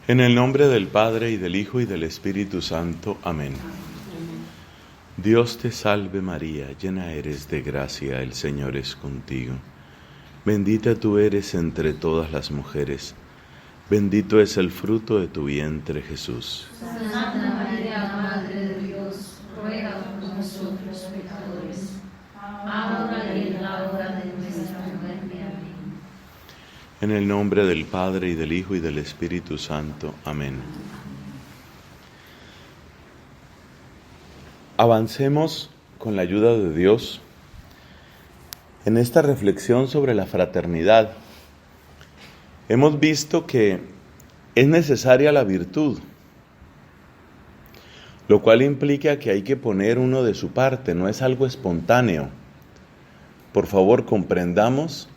En el nombre del Padre, y del Hijo, y del Espíritu Santo. Amén. Dios te salve María, llena eres de gracia, el Señor es contigo. Bendita tú eres entre todas las mujeres, bendito es el fruto de tu vientre, Jesús. Santa María, Madre de Dios, ruega por nosotros pecadores, ahora y en la hora de nuestra muerte. Amén. En el nombre del Padre, y del Hijo, y del Espíritu Santo. Amén. Avancemos con la ayuda de Dios en esta reflexión sobre la fraternidad. Hemos visto que es necesaria la virtud, lo cual implica que hay que poner uno de su parte, no es algo espontáneo. Por favor, comprendamos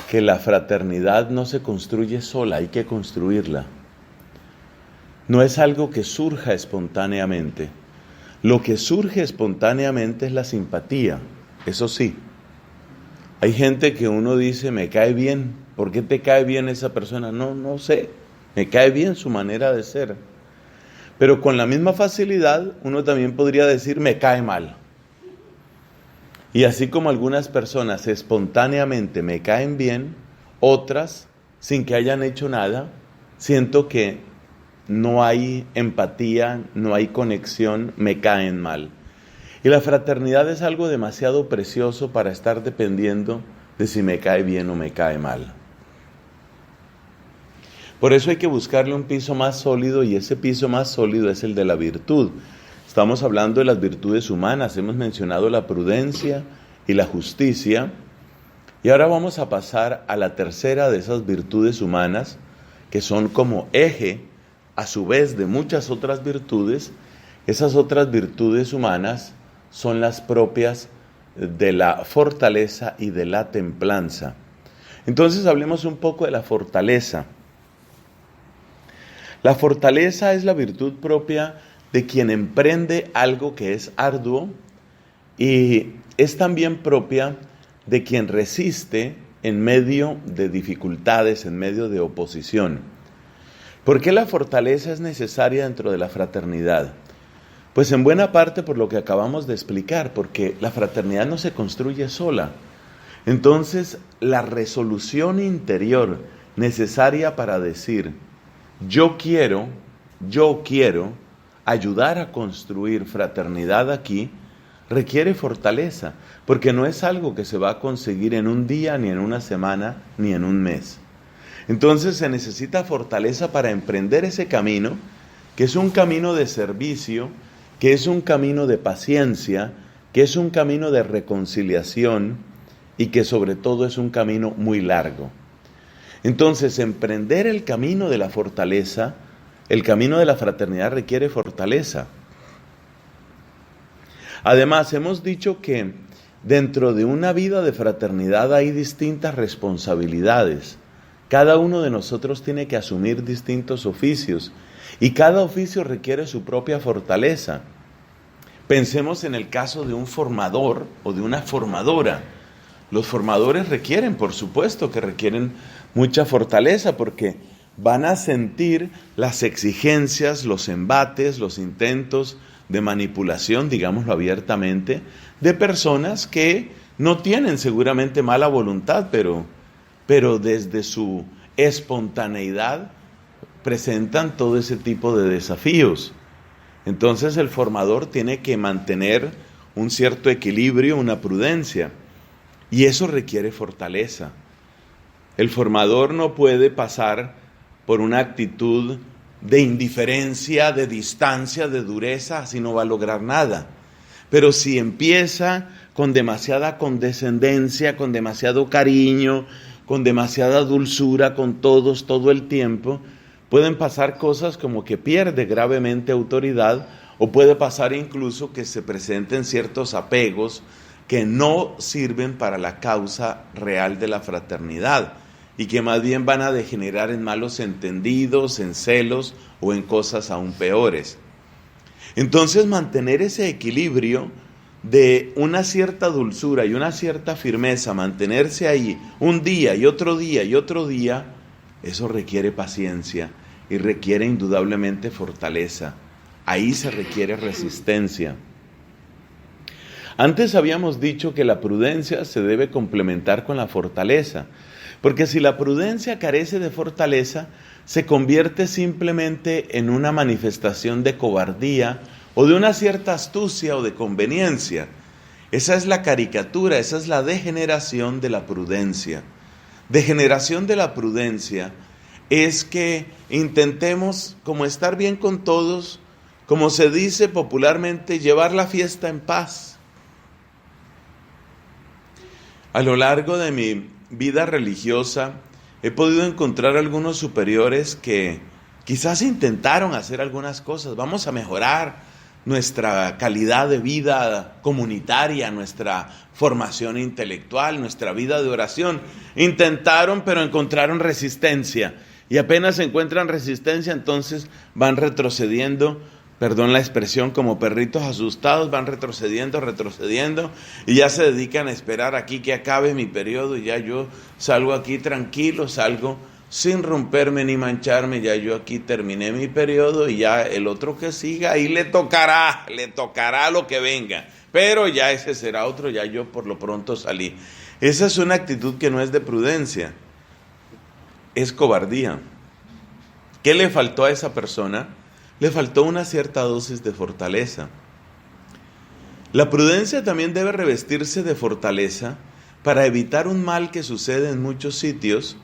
que la fraternidad no se construye sola, hay que construirla. No es algo que surja espontáneamente. Lo que surge espontáneamente es la simpatía, eso sí. Hay gente que uno dice, me cae bien. ¿Por qué te cae bien esa persona? No sé, me cae bien su manera de ser. Pero con la misma facilidad uno también podría decir, me cae mal. Y así como algunas personas espontáneamente me caen bien, otras, sin que hayan hecho nada, siento que no hay empatía, no hay conexión, me caen mal. Y la fraternidad es algo demasiado precioso para estar dependiendo de si me cae bien o me cae mal. Por eso hay que buscarle un piso más sólido, y ese piso más sólido es el de la virtud. Estamos hablando de las virtudes humanas, hemos mencionado la prudencia y la justicia, y ahora vamos a pasar a la tercera de esas virtudes humanas, que son como eje, a su vez, de muchas otras virtudes. Esas otras virtudes humanas son las propias de la fortaleza y de la templanza. Entonces hablemos un poco de la fortaleza. La fortaleza es la virtud propia de quien emprende algo que es arduo, y es también propia de quien resiste en medio de dificultades, en medio de oposición. ¿Por qué la fortaleza es necesaria dentro de la fraternidad? Pues en buena parte por lo que acabamos de explicar, porque la fraternidad no se construye sola. Entonces, la resolución interior necesaria para decir, yo quiero ayudar a construir fraternidad aquí, requiere fortaleza, porque no es algo que se va a conseguir en un día, ni en una semana, ni en un mes. Entonces se necesita fortaleza para emprender ese camino, que es un camino de servicio, que es un camino de paciencia, que es un camino de reconciliación, y que sobre todo es un camino muy largo. Entonces, emprender el camino de la fortaleza, el camino de la fraternidad, requiere fortaleza. Además, hemos dicho que dentro de una vida de fraternidad hay distintas responsabilidades. Cada uno de nosotros tiene que asumir distintos oficios, y cada oficio requiere su propia fortaleza. Pensemos en el caso de un formador o de una formadora. Los formadores requieren, por supuesto que requieren mucha fortaleza, porque van a sentir las exigencias, los embates, los intentos de manipulación, digámoslo abiertamente, de personas que no tienen seguramente mala voluntad, pero desde su espontaneidad presentan todo ese tipo de desafíos. Entonces el formador tiene que mantener un cierto equilibrio, una prudencia, y eso requiere fortaleza. El formador no puede pasar por una actitud de indiferencia, de distancia, de dureza, así no va a lograr nada. Pero si empieza con demasiada condescendencia, con demasiado cariño, con demasiada dulzura con todos todo el tiempo, pueden pasar cosas como que pierde gravemente autoridad, o puede pasar incluso que se presenten ciertos apegos que no sirven para la causa real de la fraternidad, y que más bien van a degenerar en malos entendidos, en celos o en cosas aún peores. Entonces, mantener ese equilibrio de una cierta dulzura y una cierta firmeza, mantenerse ahí un día y otro día y otro día, eso requiere paciencia, y requiere indudablemente fortaleza. Ahí se requiere resistencia. Antes habíamos dicho que la prudencia se debe complementar con la fortaleza, porque si la prudencia carece de fortaleza, se convierte simplemente en una manifestación de cobardía o de una cierta astucia o de conveniencia. Esa es la caricatura, esa es la degeneración de la prudencia. Degeneración de la prudencia es que intentemos como estar bien con todos, como se dice popularmente, llevar la fiesta en paz. A lo largo de mi vida religiosa he podido encontrar algunos superiores que quizás intentaron hacer algunas cosas. Vamos a mejorar nuestra calidad de vida comunitaria, nuestra formación intelectual, nuestra vida de oración. Intentaron, pero encontraron resistencia. Y apenas encuentran resistencia, entonces van retrocediendo, perdón la expresión, como perritos asustados, van retrocediendo, y ya se dedican a esperar aquí que acabe mi periodo, y ya yo salgo aquí tranquilo, salgo sin romperme ni mancharme, ya yo aquí terminé mi periodo, y ya el otro que siga, ahí le tocará lo que venga, pero ya ese será otro, ya yo por lo pronto salí. Esa es una actitud que no es de prudencia, es cobardía. ¿Qué le faltó a esa persona? Le faltó una cierta dosis de fortaleza. La prudencia también debe revestirse de fortaleza para evitar un mal que sucede en muchos sitios,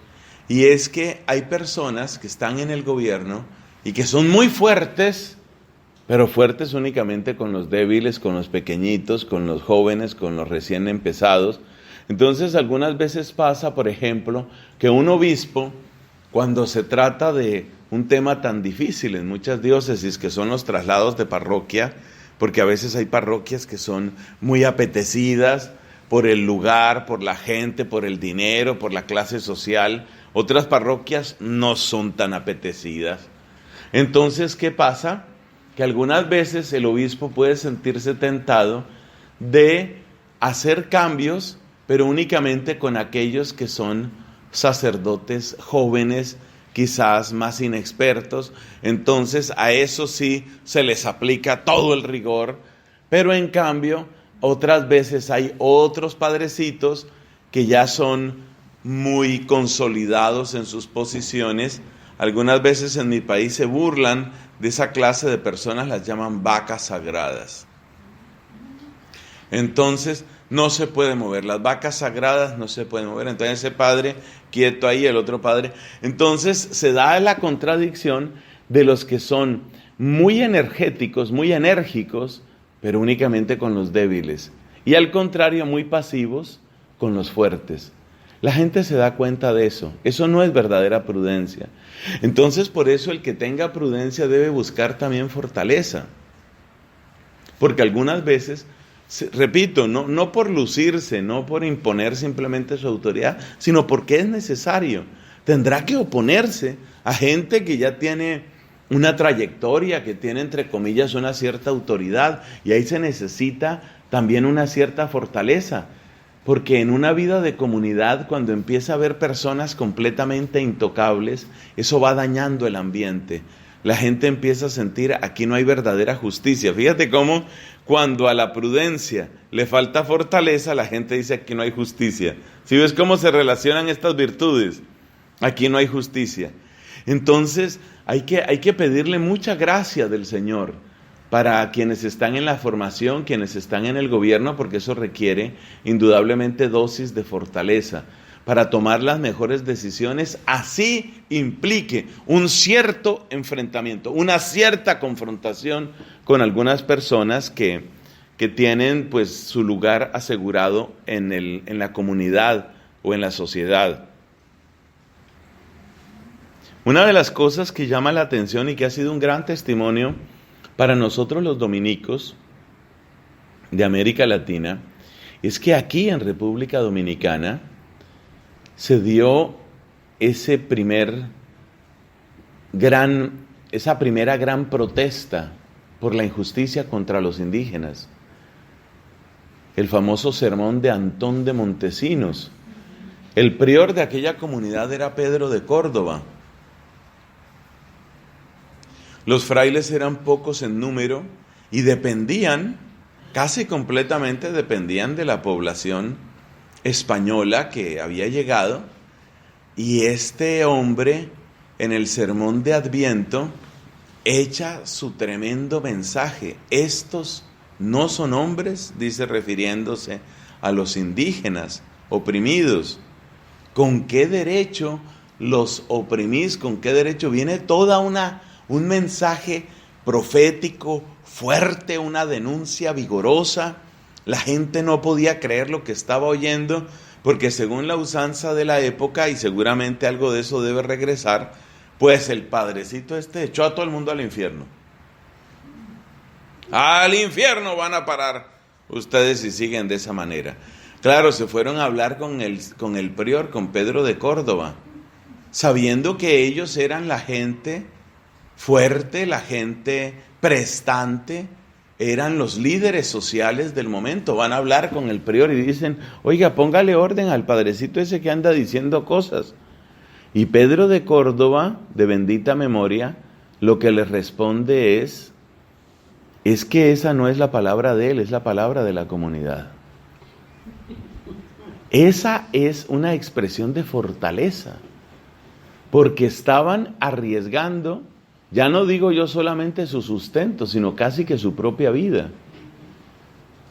y es que hay personas que están en el gobierno y que son muy fuertes, pero fuertes únicamente con los débiles, con los pequeñitos, con los jóvenes, con los recién empezados. Entonces algunas veces pasa, por ejemplo, que un obispo, cuando se trata de un tema tan difícil en muchas diócesis, que son los traslados de parroquia, porque a veces hay parroquias que son muy apetecidas por el lugar, por la gente, por el dinero, por la clase social. Otras parroquias no son tan apetecidas. Entonces, ¿qué pasa? Que algunas veces el obispo puede sentirse tentado de hacer cambios, pero únicamente con aquellos que son sacerdotes jóvenes, quizás más inexpertos. Entonces a eso sí se les aplica todo el rigor, pero en cambio otras veces hay otros padrecitos que ya son muy consolidados en sus posiciones. Algunas veces en mi país se burlan de esa clase de personas, las llaman vacas sagradas. Entonces no se puede mover, las vacas sagradas no se pueden mover. Entonces ese padre quieto ahí, el otro padre. Entonces se da la contradicción de los que son muy energéticos, muy enérgicos, pero únicamente con los débiles. Y al contrario, muy pasivos con los fuertes. La gente se da cuenta de eso. Eso no es verdadera prudencia. Entonces por eso el que tenga prudencia debe buscar también fortaleza. Porque algunas veces, repito, no por lucirse, no por imponer simplemente su autoridad, sino porque es necesario. Tendrá que oponerse a gente que ya tiene una trayectoria, que tiene entre comillas una cierta autoridad, y ahí se necesita también una cierta fortaleza, porque en una vida de comunidad, cuando empieza a haber personas completamente intocables, eso va dañando el ambiente. La gente empieza a sentir, aquí no hay verdadera justicia. Fíjate cómo cuando a la prudencia le falta fortaleza, la gente dice, aquí no hay justicia. ¿Sí ves cómo se relacionan estas virtudes? Aquí no hay justicia. Entonces hay que pedirle mucha gracia del Señor para quienes están en la formación, quienes están en el gobierno, porque eso requiere indudablemente dosis de fortaleza para tomar las mejores decisiones, así implique un cierto enfrentamiento, una cierta confrontación con algunas personas que tienen pues su lugar asegurado en la comunidad o en la sociedad. Una de las cosas que llama la atención y que ha sido un gran testimonio para nosotros los dominicos de América Latina es que aquí en República Dominicana se dio esa primera gran protesta por la injusticia contra los indígenas. El famoso sermón de Antón de Montesinos. El prior de aquella comunidad era Pedro de Córdoba. Los frailes eran pocos en número y dependían, casi completamente dependían de la población española que había llegado. Y este hombre, en el sermón de Adviento, echa su tremendo mensaje. Estos no son hombres, dice refiriéndose a los indígenas oprimidos. ¿Con qué derecho los oprimís? ¿Con qué derecho? Viene toda un mensaje profético fuerte, una denuncia vigorosa. La gente no podía creer lo que estaba oyendo, porque según la usanza de la época, y seguramente algo de eso debe regresar, pues el padrecito echó a todo el mundo al infierno. Al infierno van a parar ustedes si siguen de esa manera. Claro, se fueron a hablar con el prior, con Pedro de Córdoba, sabiendo que ellos eran la gente fuerte, la gente prestante, eran los líderes sociales del momento. Van a hablar con el prior y dicen: oiga, póngale orden al padrecito ese que anda diciendo cosas. Y Pedro de Córdoba, de bendita memoria, lo que les responde es que esa no es la palabra de él, es la palabra de la comunidad. Esa es una expresión de fortaleza, porque estaban arriesgando, ya no digo yo solamente su sustento, sino casi que su propia vida.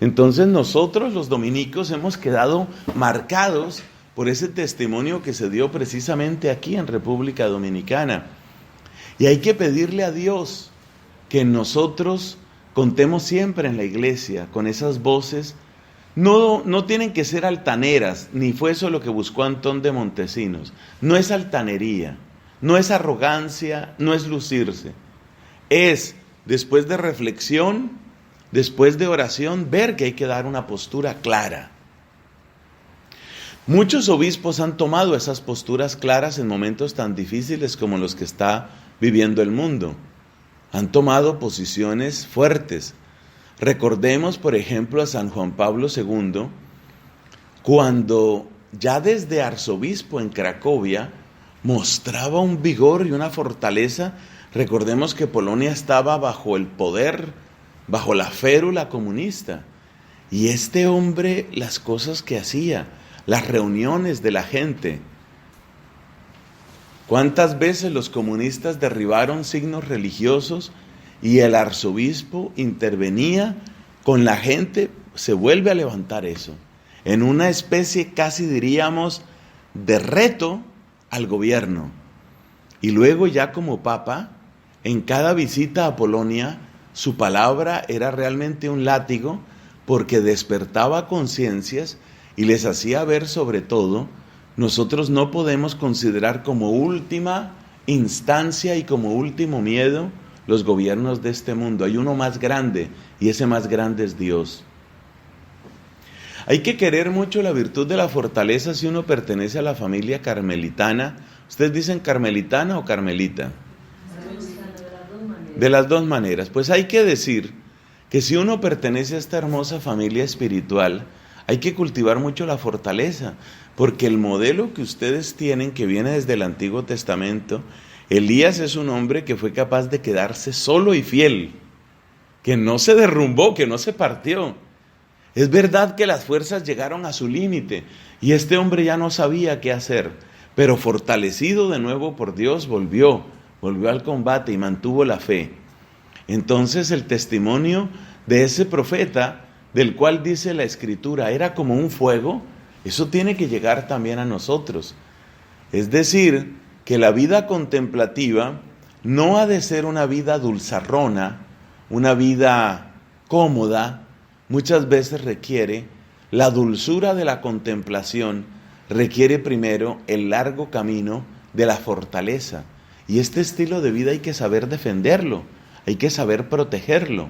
Entonces nosotros los dominicos hemos quedado marcados por ese testimonio que se dio precisamente aquí en República Dominicana. Y hay que pedirle a Dios que nosotros contemos siempre en la iglesia con esas voces. No tienen que ser altaneras, ni fue eso lo que buscó Antón de Montesinos. No es altanería, no es arrogancia, no es lucirse. Es, después de reflexión, después de oración, ver que hay que dar una postura clara. Muchos obispos han tomado esas posturas claras en momentos tan difíciles como los que está viviendo el mundo. Han tomado posiciones fuertes. Recordemos, por ejemplo, a San Juan Pablo II, cuando ya desde arzobispo en Cracovia mostraba un vigor y una fortaleza. Recordemos que Polonia estaba bajo el poder, bajo la férula comunista. Y este hombre, las cosas que hacía, las reuniones de la gente. ¿Cuántas veces los comunistas derribaron signos religiosos y el arzobispo intervenía con la gente? Se vuelve a levantar eso, en una especie casi diríamos de reto al gobierno. Y luego ya como papa, en cada visita a Polonia, su palabra era realmente un látigo, porque despertaba conciencias y les hacía ver, sobre todo, nosotros no podemos considerar como última instancia y como último miedo los gobiernos de este mundo. Hay uno más grande, y ese más grande es Dios. Hay que querer mucho la virtud de la fortaleza si uno pertenece a la familia carmelitana. ¿Ustedes dicen carmelitana o carmelita? De las dos maneras. Pues hay que decir que si uno pertenece a esta hermosa familia espiritual, hay que cultivar mucho la fortaleza, porque el modelo que ustedes tienen, que viene desde el Antiguo Testamento, Elías es un hombre que fue capaz de quedarse solo y fiel, que no se derrumbó, que no se partió. Es verdad que las fuerzas llegaron a su límite y este hombre ya no sabía qué hacer, pero fortalecido de nuevo por Dios volvió al combate y mantuvo la fe. Entonces el testimonio de ese profeta, del cual dice la Escritura, era como un fuego, eso tiene que llegar también a nosotros. Es decir, que la vida contemplativa no ha de ser una vida dulzarrona, una vida cómoda. Muchas veces requiere la dulzura de la contemplación, requiere primero el largo camino de la fortaleza. Y este estilo de vida hay que saber defenderlo, hay que saber protegerlo.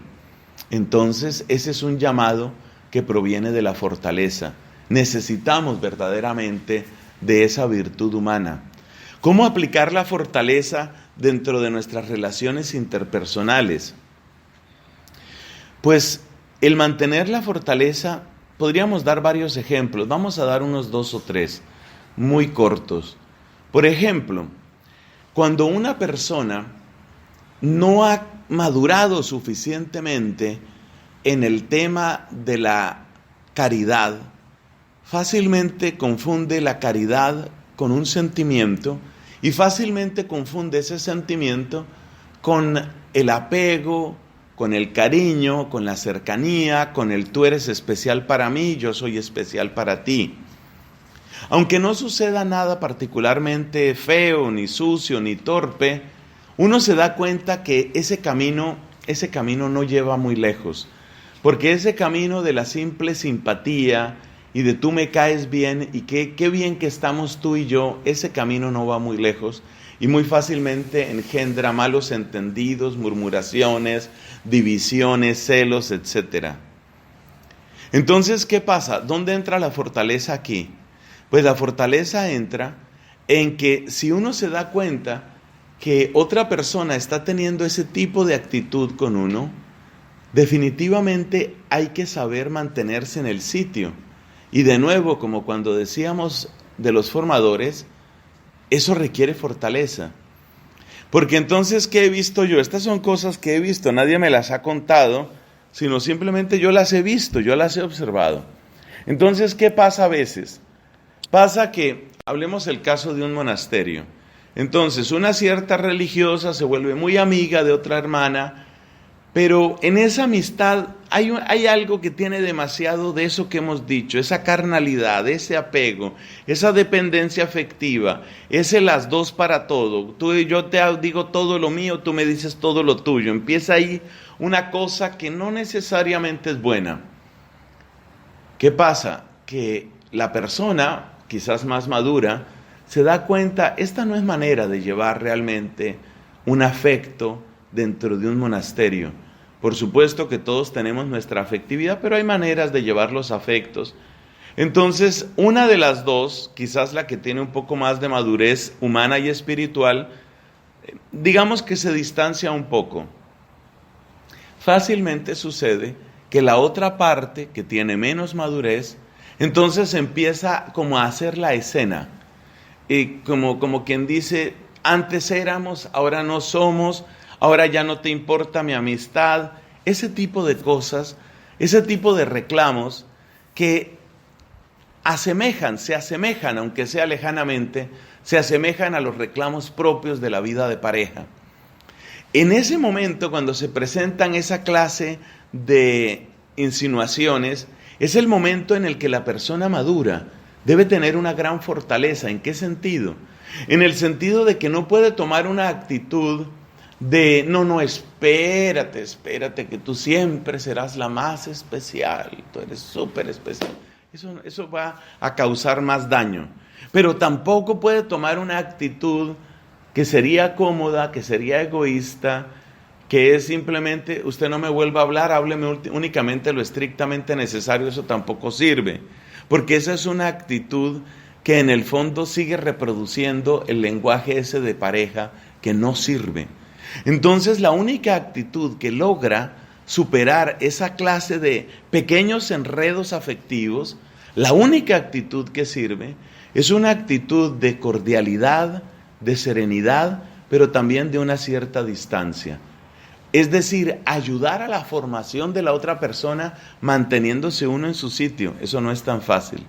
Entonces ese es un llamado que proviene de la fortaleza. Necesitamos verdaderamente de esa virtud humana. ¿Cómo aplicar la fortaleza dentro de nuestras relaciones interpersonales? Pues el mantener la fortaleza, podríamos dar varios ejemplos. Vamos a dar unos 2 o 3, muy cortos. Por ejemplo, cuando una persona no ha madurado suficientemente en el tema de la caridad, fácilmente confunde la caridad con un sentimiento y fácilmente confunde ese sentimiento con el apego, con el cariño, con la cercanía, con el tú eres especial para mí, yo soy especial para ti. Aunque no suceda nada particularmente feo, ni sucio, ni torpe, uno se da cuenta que ese camino no lleva muy lejos, porque ese camino de la simple simpatía y de tú me caes bien y qué bien que estamos tú y yo, ese camino no va muy lejos y muy fácilmente engendra malos entendidos, murmuraciones, divisiones, celos, etc. Entonces, ¿qué pasa? ¿Dónde entra la fortaleza aquí? Pues la fortaleza entra en que si uno se da cuenta que otra persona está teniendo ese tipo de actitud con uno, definitivamente hay que saber mantenerse en el sitio. Y de nuevo, como cuando decíamos de los formadores, eso requiere fortaleza. Porque entonces, ¿qué he visto yo? Estas son cosas que he visto, nadie me las ha contado, sino simplemente yo las he visto, yo las he observado. Entonces, ¿qué pasa a veces? Pasa que, hablemos el caso de un monasterio. Entonces, una cierta religiosa se vuelve muy amiga de otra hermana, pero en esa amistad hay algo que tiene demasiado de eso que hemos dicho, esa carnalidad, ese apego, esa dependencia afectiva, ese las dos para todo. Yo te digo todo lo mío, tú me dices todo lo tuyo. Empieza ahí una cosa que no necesariamente es buena. ¿Qué pasa? Que la persona, quizás más madura, se da cuenta, esta no es manera de llevar realmente un afecto dentro de un monasterio. Por supuesto que todos tenemos nuestra afectividad, pero hay maneras de llevar los afectos. Entonces, una de las dos, quizás la que tiene un poco más de madurez humana y espiritual, digamos que se distancia un poco. Fácilmente sucede que la otra parte, que tiene menos madurez, entonces empieza como a hacer la escena. Y como quien dice, antes éramos, ahora no somos, ahora ya no te importa mi amistad, ese tipo de cosas, ese tipo de reclamos que se asemejan, aunque sea lejanamente, se asemejan a los reclamos propios de la vida de pareja. En ese momento, cuando se presentan esa clase de insinuaciones, es el momento en el que la persona madura debe tener una gran fortaleza. ¿En qué sentido? En el sentido de que no puede tomar una actitud de, no, espérate, que tú siempre serás la más especial, tú eres súper especial. Eso va a causar más daño. Pero tampoco puede tomar una actitud que sería cómoda, que sería egoísta, que es simplemente, usted no me vuelva a hablar, hábleme únicamente lo estrictamente necesario, eso tampoco sirve. Porque esa es una actitud que en el fondo sigue reproduciendo el lenguaje ese de pareja que no sirve. Entonces la única actitud que logra superar esa clase de pequeños enredos afectivos, la única actitud que sirve es una actitud de cordialidad, de serenidad, pero también de una cierta distancia. Es decir, ayudar a la formación de la otra persona manteniéndose uno en su sitio. Eso no es tan fácil.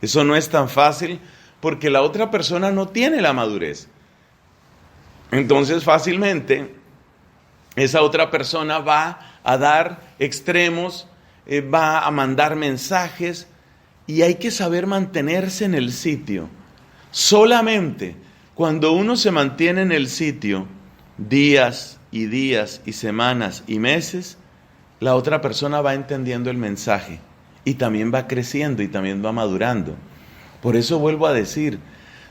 Eso no es tan fácil porque la otra persona no tiene la madurez. Entonces fácilmente esa otra persona va a dar extremos, va a mandar mensajes y hay que saber mantenerse en el sitio. Solamente cuando uno se mantiene en el sitio días y semanas y meses, la otra persona va entendiendo el mensaje y también va creciendo y también va madurando. Por eso vuelvo a decir,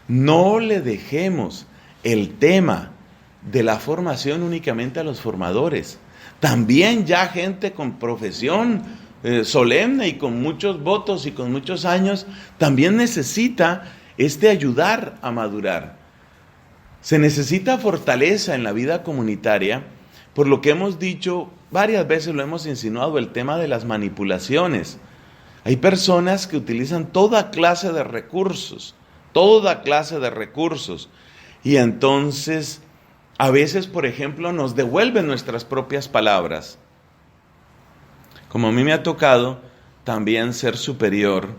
no le dejemos el tema de la formación únicamente a los formadores. También ya gente con profesión solemne y con muchos votos y con muchos años, también necesita ayudar a madurar. Se necesita fortaleza en la vida comunitaria, por lo que hemos dicho, varias veces lo hemos insinuado, el tema de las manipulaciones. Hay personas que utilizan toda clase de recursos, y entonces A veces, por ejemplo, nos devuelven nuestras propias palabras. Como a mí me ha tocado también ser superior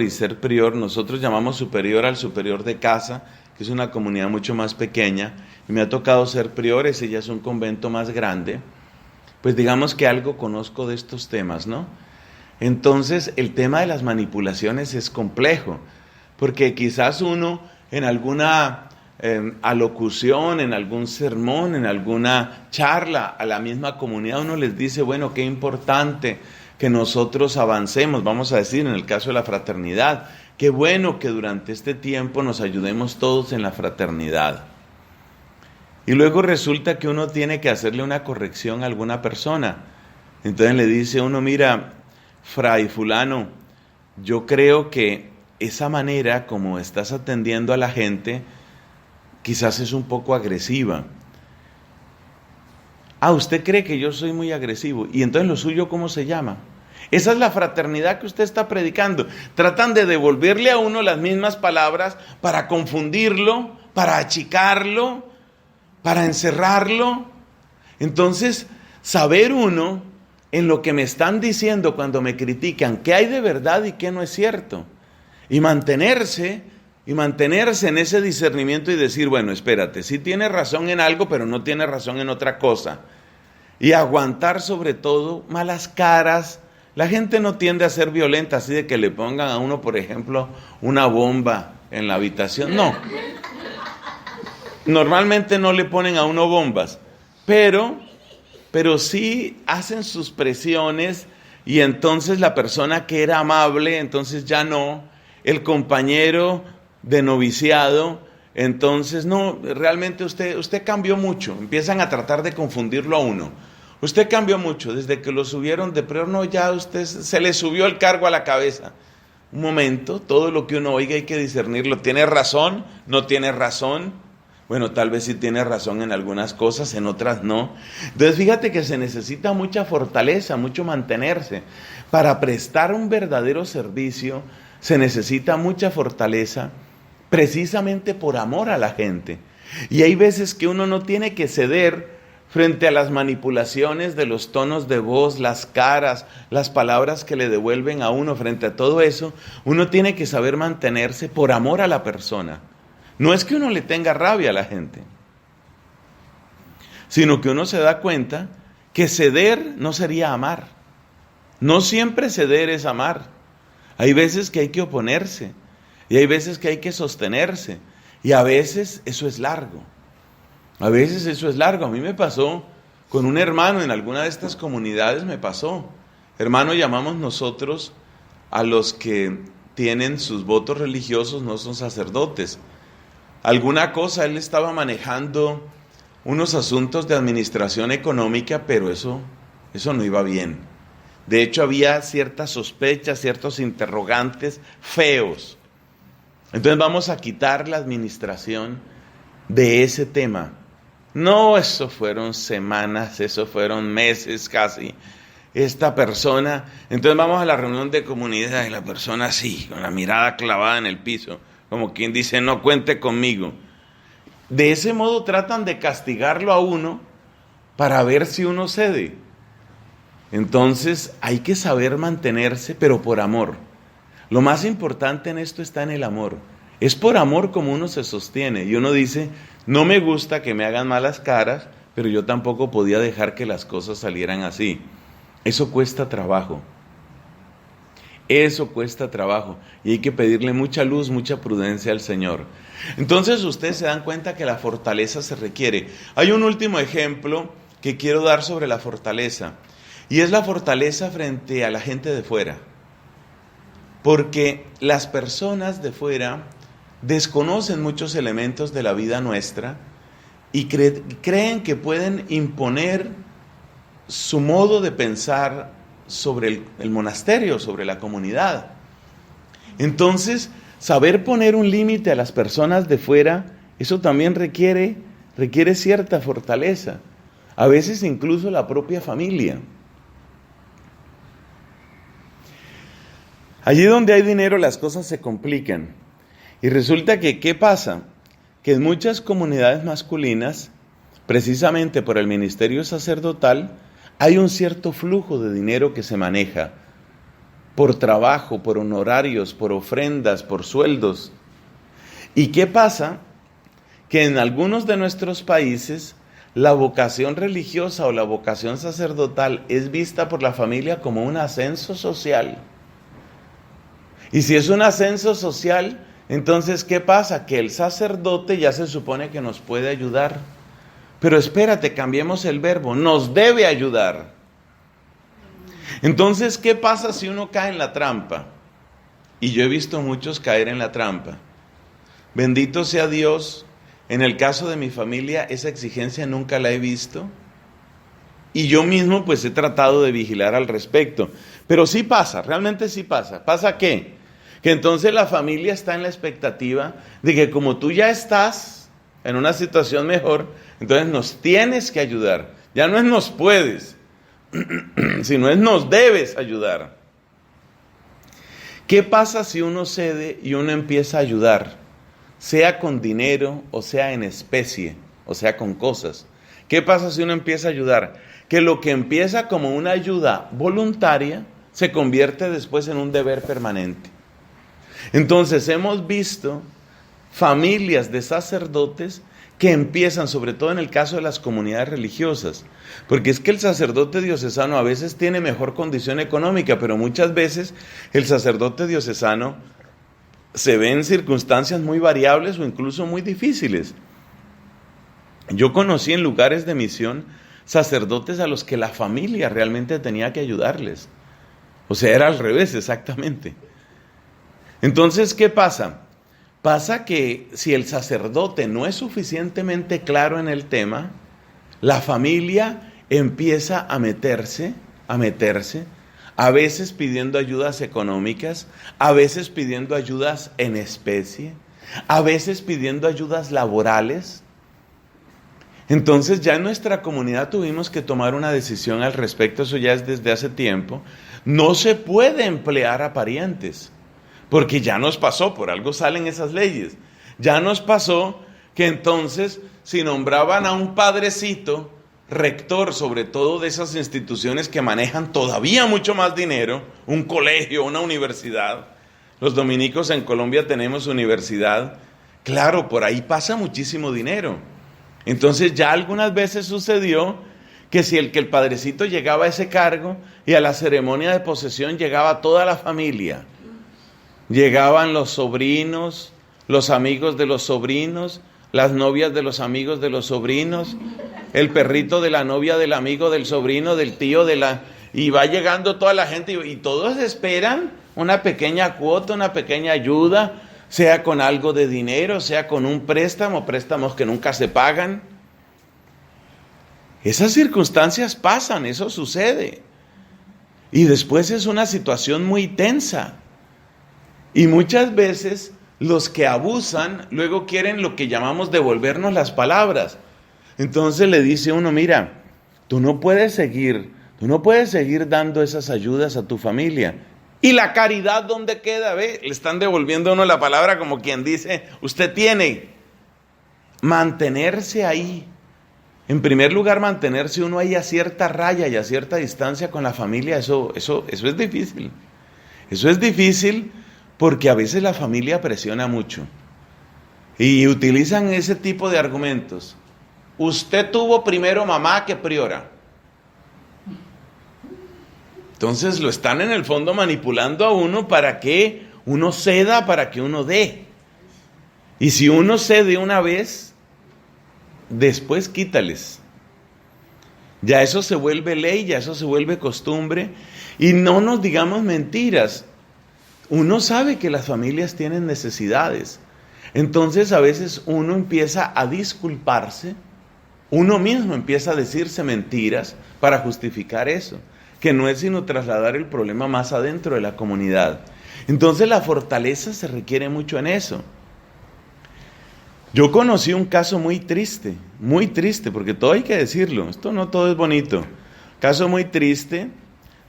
y ser prior. Nosotros llamamos superior al superior de casa, que es una comunidad mucho más pequeña, y me ha tocado ser prior, ese ya es un convento más grande. Pues digamos que algo conozco de estos temas, ¿no? Entonces, el tema de las manipulaciones es complejo, porque quizás uno en alguna alocución, en algún sermón, en alguna charla a la misma comunidad, uno les dice, bueno, qué importante que nosotros avancemos, vamos a decir, en el caso de la fraternidad, qué bueno que durante este tiempo nos ayudemos todos en la fraternidad. Y luego resulta que uno tiene que hacerle una corrección a alguna persona. Entonces le dice uno, mira, fray fulano, yo creo que esa manera como estás atendiendo a la gente quizás es un poco agresiva. Ah, ¿usted cree que yo soy muy agresivo? ¿Y entonces lo suyo cómo se llama? Esa es la fraternidad que usted está predicando. Tratan de devolverle a uno las mismas palabras para confundirlo, para achicarlo, para encerrarlo. Entonces, saber uno en lo que me están diciendo cuando me critican, qué hay de verdad y qué no es cierto. Y mantenerse en ese discernimiento y decir, bueno, espérate, sí tiene razón en algo, pero no tiene razón en otra cosa. Y aguantar sobre todo malas caras. La gente no tiende a ser violenta, así de que le pongan a uno, por ejemplo, una bomba en la habitación. No. Normalmente no le ponen a uno bombas, pero sí hacen sus presiones y entonces la persona que era amable, entonces ya no. El compañero de noviciado, entonces no, realmente usted cambió mucho. Empiezan a tratar de confundirlo a uno. Usted cambió mucho, desde que lo subieron de prior, no, ya usted se le subió el cargo a la cabeza. Un momento, todo lo que uno oiga hay que discernirlo. ¿Tiene razón? ¿No tiene razón? Bueno, tal vez sí tiene razón en algunas cosas, en otras no. Entonces fíjate que se necesita mucha fortaleza, mucho mantenerse. Para prestar un verdadero servicio se necesita mucha fortaleza, precisamente por amor a la gente. Y hay veces que uno no tiene que ceder frente a las manipulaciones de los tonos de voz, las caras, las palabras que le devuelven a uno. Frente a todo eso, uno tiene que saber mantenerse por amor a la persona. No es que uno le tenga rabia a la gente, sino que uno se da cuenta que ceder no sería amar. No siempre ceder es amar. Hay veces que hay que oponerse, y hay veces que hay que sostenerse, y a veces eso es largo. A veces eso es largo. A mí me pasó con un hermano en alguna de estas comunidades, me pasó. Hermano llamamos nosotros a los que tienen sus votos religiosos, no son sacerdotes. Alguna cosa, él estaba manejando unos asuntos de administración económica, pero eso no iba bien. De hecho, había ciertas sospechas, ciertos interrogantes feos. Entonces vamos a quitar la administración de ese tema. No, eso fueron semanas, eso fueron meses casi. Esta persona, entonces vamos a la reunión de comunidad y la persona así, con la mirada clavada en el piso, como quien dice, no cuente conmigo. De ese modo tratan de castigarlo a uno para ver si uno cede. Entonces hay que saber mantenerse, pero por amor. Lo más importante en esto está en el amor. Es por amor como uno se sostiene. Y uno dice, no me gusta que me hagan malas caras, pero yo tampoco podía dejar que las cosas salieran así. Eso cuesta trabajo. Eso cuesta trabajo. Y hay que pedirle mucha luz, mucha prudencia al Señor. Entonces ustedes se dan cuenta que la fortaleza se requiere. Hay un último ejemplo que quiero dar sobre la fortaleza. Y es la fortaleza frente a la gente de fuera. Porque las personas de fuera desconocen muchos elementos de la vida nuestra y creen que pueden imponer su modo de pensar sobre el monasterio, sobre la comunidad. Entonces, saber poner un límite a las personas de fuera, eso también requiere cierta fortaleza. A veces incluso la propia familia. Allí donde hay dinero las cosas se complican. Y resulta que, ¿qué pasa? que en muchas comunidades masculinas, precisamente por el ministerio sacerdotal, hay un cierto flujo de dinero que se maneja por trabajo, por honorarios, por ofrendas, por sueldos. ¿Y qué pasa? Que en algunos de nuestros países la vocación religiosa o la vocación sacerdotal es vista por la familia como un ascenso social. Y si es un ascenso social, entonces ¿qué pasa? Que el sacerdote ya se supone que nos puede ayudar. Pero espérate, cambiemos el verbo, nos debe ayudar. Entonces, ¿qué pasa si uno cae en la trampa? Y yo he visto muchos caer en la trampa. Bendito sea Dios, en el caso de mi familia, esa exigencia nunca la he visto. Y yo mismo pues he tratado de vigilar al respecto. Pero sí pasa, realmente sí pasa. ¿Pasa qué? Que entonces la familia está en la expectativa de que como tú ya estás en una situación mejor, entonces nos tienes que ayudar. Ya no es nos puedes, sino es nos debes ayudar. ¿Qué pasa si uno cede y uno empieza a ayudar? Sea con dinero o sea en especie, o sea con cosas. ¿Qué pasa si uno empieza a ayudar? Que lo que empieza como una ayuda voluntaria se convierte después en un deber permanente. Entonces hemos visto familias de sacerdotes que empiezan, sobre todo en el caso de las comunidades religiosas, porque es que el sacerdote diocesano a veces tiene mejor condición económica, pero muchas veces el sacerdote diocesano se ve en circunstancias muy variables o incluso muy difíciles. Yo conocí en lugares de misión sacerdotes a los que la familia realmente tenía que ayudarles. O sea, era al revés exactamente. Entonces, ¿qué pasa? Pasa que si el sacerdote no es suficientemente claro en el tema, la familia empieza a meterse, a veces pidiendo ayudas económicas, a veces pidiendo ayudas en especie, a veces pidiendo ayudas laborales. Entonces ya en nuestra comunidad tuvimos que tomar una decisión al respecto, eso ya es desde hace tiempo. No se puede emplear a parientes, porque ya nos pasó, por algo salen esas leyes. Ya nos pasó que entonces si nombraban a un padrecito, rector sobre todo de esas instituciones que manejan todavía mucho más dinero, un colegio, una universidad. Los dominicos en Colombia tenemos universidad. Claro, por ahí pasa muchísimo dinero. Entonces ya algunas veces sucedió que si el padrecito llegaba a ese cargo y a la ceremonia de posesión llegaba toda la familia, llegaban los sobrinos, los amigos de los sobrinos, las novias de los amigos de los sobrinos, el perrito de la novia del amigo del sobrino, del tío, y va llegando toda la gente y todos esperan una pequeña cuota, una pequeña ayuda, sea con algo de dinero, sea con un préstamo, préstamos que nunca se pagan. Esas circunstancias pasan, eso sucede. Y después es una situación muy tensa. Y muchas veces los que abusan luego quieren lo que llamamos devolvernos las palabras. Entonces le dice uno, mira, tú no puedes seguir dando esas ayudas a tu familia. ¿Y la caridad dónde queda? ¿Ve? Le están devolviendo a uno la palabra como quien dice, usted tiene mantenerse ahí. En primer lugar, mantenerse uno ahí a cierta raya y a cierta distancia con la familia, eso es difícil. Eso es difícil porque a veces la familia presiona mucho y utilizan ese tipo de argumentos. Usted tuvo primero mamá que priora. Entonces lo están en el fondo manipulando a uno para que uno ceda, para que uno dé. Y si uno cede una vez, después quítales. Ya eso se vuelve ley, ya eso se vuelve costumbre. Y no nos digamos mentiras. Uno sabe que las familias tienen necesidades. Entonces a veces uno empieza a disculparse, uno mismo empieza a decirse mentiras para justificar eso, que no es sino trasladar el problema más adentro de la comunidad. Entonces la fortaleza se requiere mucho en eso. Yo conocí un caso muy triste, porque todo hay que decirlo, esto no todo es bonito. Caso muy triste,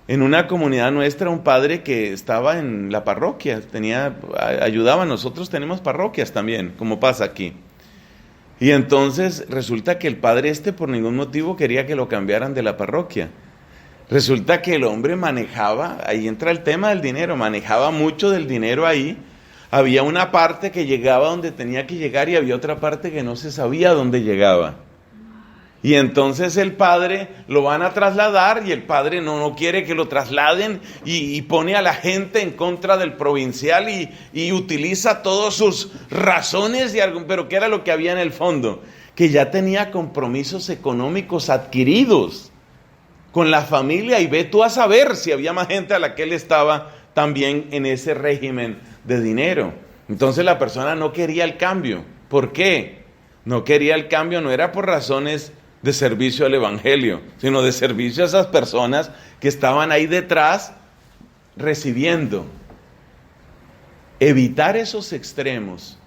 en una comunidad nuestra, un padre que estaba en la parroquia, ayudaba, nosotros tenemos parroquias también, como pasa aquí. Y entonces resulta que el padre por ningún motivo quería que lo cambiaran de la parroquia. Resulta que el hombre manejaba, ahí entra el tema del dinero, manejaba mucho del dinero ahí. Había una parte que llegaba donde tenía que llegar y había otra parte que no se sabía dónde llegaba. Y entonces el padre lo van a trasladar y el padre no quiere que lo trasladen y pone a la gente en contra del provincial y utiliza todas sus razones, pero ¿qué era lo que había en el fondo? Que ya tenía compromisos económicos adquiridos con la familia y ve tú a saber si había más gente a la que él estaba también en ese régimen de dinero. Entonces la persona no quería el cambio. ¿Por qué? No quería el cambio, no era por razones de servicio al evangelio, sino de servicio a esas personas que estaban ahí detrás recibiendo. Evitar esos extremos,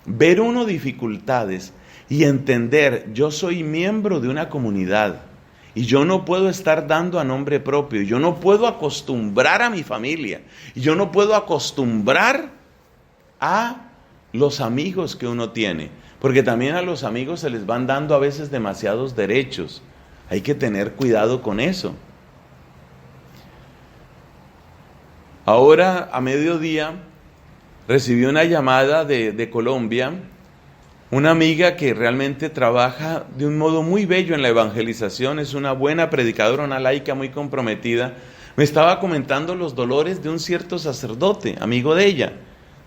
ver uno dificultades y entender, yo soy miembro de una comunidad y yo no puedo estar dando a nombre propio, yo no puedo acostumbrar a mi familia, yo no puedo acostumbrar a los amigos que uno tiene, porque también a los amigos se les van dando a veces demasiados derechos. Hay que tener cuidado con eso. Ahora a mediodía recibí una llamada de Colombia, una amiga que realmente trabaja de un modo muy bello en la evangelización, es una buena predicadora, una laica muy comprometida. Me estaba comentando los dolores de un cierto sacerdote, amigo de ella.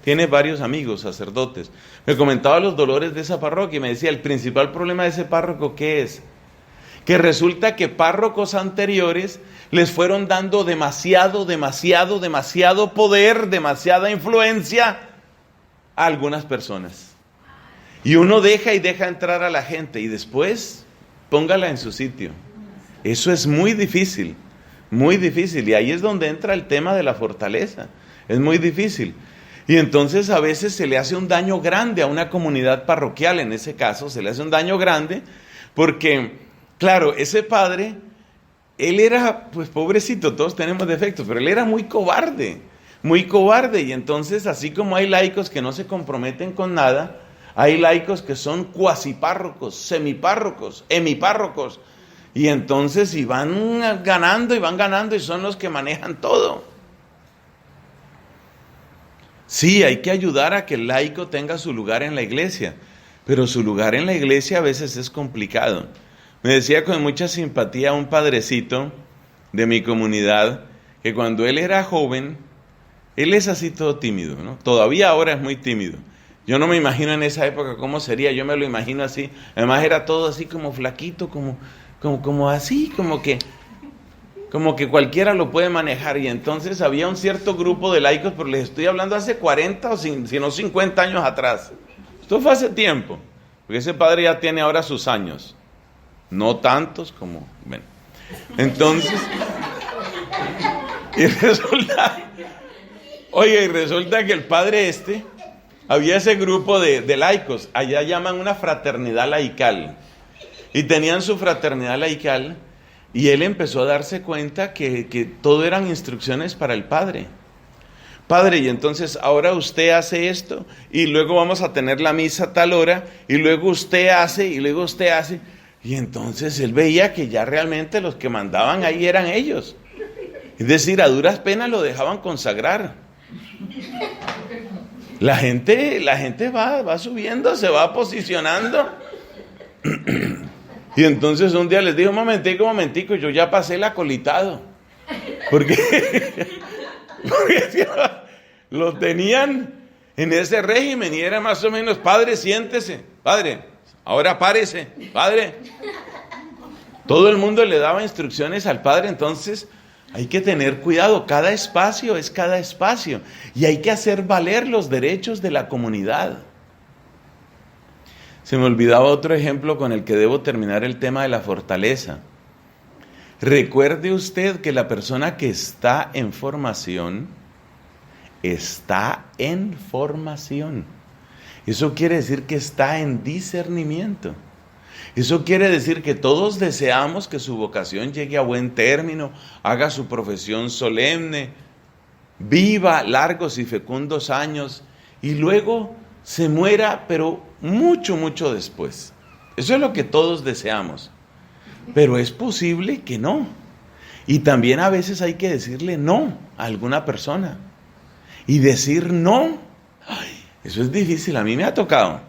Tiene varios amigos sacerdotes. Me comentaba los dolores de esa parroquia y me decía, el principal problema de ese párroco, ¿qué es? Que resulta que párrocos anteriores les fueron dando demasiado poder, demasiada influencia a algunas personas. Y uno deja entrar a la gente y después póngala en su sitio. Eso es muy difícil, y ahí es donde entra el tema de la fortaleza. Es muy difícil. Y entonces a veces se le hace un daño grande a una comunidad parroquial, en ese caso se le hace un daño grande, porque, claro, ese padre, él era, pues pobrecito, todos tenemos defectos, pero él era muy cobarde, y entonces así como hay laicos que no se comprometen con nada, hay laicos que son cuasipárrocos, semipárrocos, hemipárrocos, y entonces y van ganando y son los que manejan todo. Sí, hay que ayudar a que el laico tenga su lugar en la iglesia, pero su lugar en la iglesia a veces es complicado. Me decía con mucha simpatía un padrecito de mi comunidad que cuando él era joven, él es así todo tímido, ¿no? Todavía ahora es muy tímido. Yo no me imagino en esa época cómo sería, yo me lo imagino así. Además era todo así como flaquito, como así, como que cualquiera lo puede manejar. Y entonces había un cierto grupo de laicos, pero les estoy hablando hace 40 o si no 50 años atrás. Esto fue hace tiempo, porque ese padre ya tiene ahora sus años. No tantos como... Bueno. Entonces... Y resulta que el padre había ese grupo de laicos, allá llaman una fraternidad laical. Y tenían su fraternidad laical... Y él empezó a darse cuenta que todo eran instrucciones para el padre. Padre, y entonces ahora usted hace esto, y luego vamos a tener la misa a tal hora, y luego usted hace, y luego usted hace. Y entonces él veía que ya realmente los que mandaban ahí eran ellos. Es decir, a duras penas lo dejaban consagrar. La gente va subiendo, se va posicionando. Y entonces un día les dijo, un momentico, yo ya pasé el acolitado. Porque lo tenían en ese régimen y era más o menos, padre, siéntese, padre, ahora párese, padre. Todo el mundo le daba instrucciones al padre, entonces hay que tener cuidado, cada espacio es cada espacio y hay que hacer valer los derechos de la comunidad. Se me olvidaba otro ejemplo con el que debo terminar el tema de la fortaleza. Recuerde usted que la persona que está en formación, está en formación. Eso quiere decir que está en discernimiento. Eso quiere decir que todos deseamos que su vocación llegue a buen término, haga su profesión solemne, viva largos y fecundos años y luego se muera, pero mucho después. Eso es lo que todos deseamos. Pero es posible que no. Y también a veces hay que decirle no a alguna persona. Y decir no, ay, eso es difícil, a mí me ha tocado.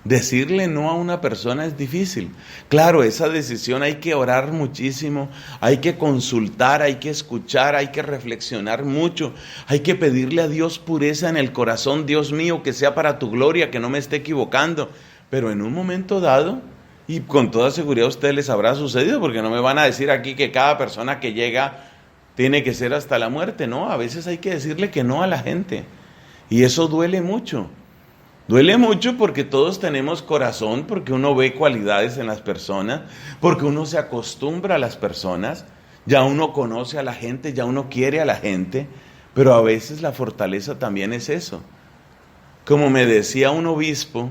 Decirle no a una persona es difícil. Claro, esa decisión hay que orar muchísimo, hay que consultar, hay que escuchar, hay que reflexionar mucho, hay que pedirle a Dios pureza en el corazón. Dios mío, que sea para tu gloria, que no me esté equivocando. Pero en un momento dado, y con toda seguridad a ustedes les habrá sucedido, porque no me van a decir aquí que cada persona que llega tiene que ser hasta la muerte. No, a veces hay que decirle que no a la gente. Y eso duele mucho. Duele mucho porque todos tenemos corazón, porque uno ve cualidades en las personas, porque uno se acostumbra a las personas, ya uno conoce a la gente, ya uno quiere a la gente, pero a veces la fortaleza también es eso. Como me decía un obispo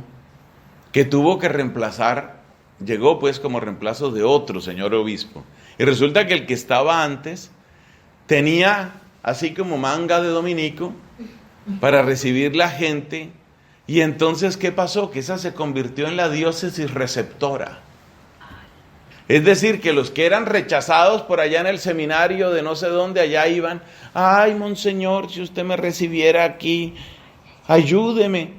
que tuvo que reemplazar, llegó pues como reemplazo de otro señor obispo, y resulta que el que estaba antes tenía así como manga de dominico para recibir la gente. Y entonces, ¿qué pasó? Que esa se convirtió en la diócesis receptora. Es decir, que los que eran rechazados por allá en el seminario de no sé dónde, allá iban, ay, monseñor, si usted me recibiera aquí, ayúdeme.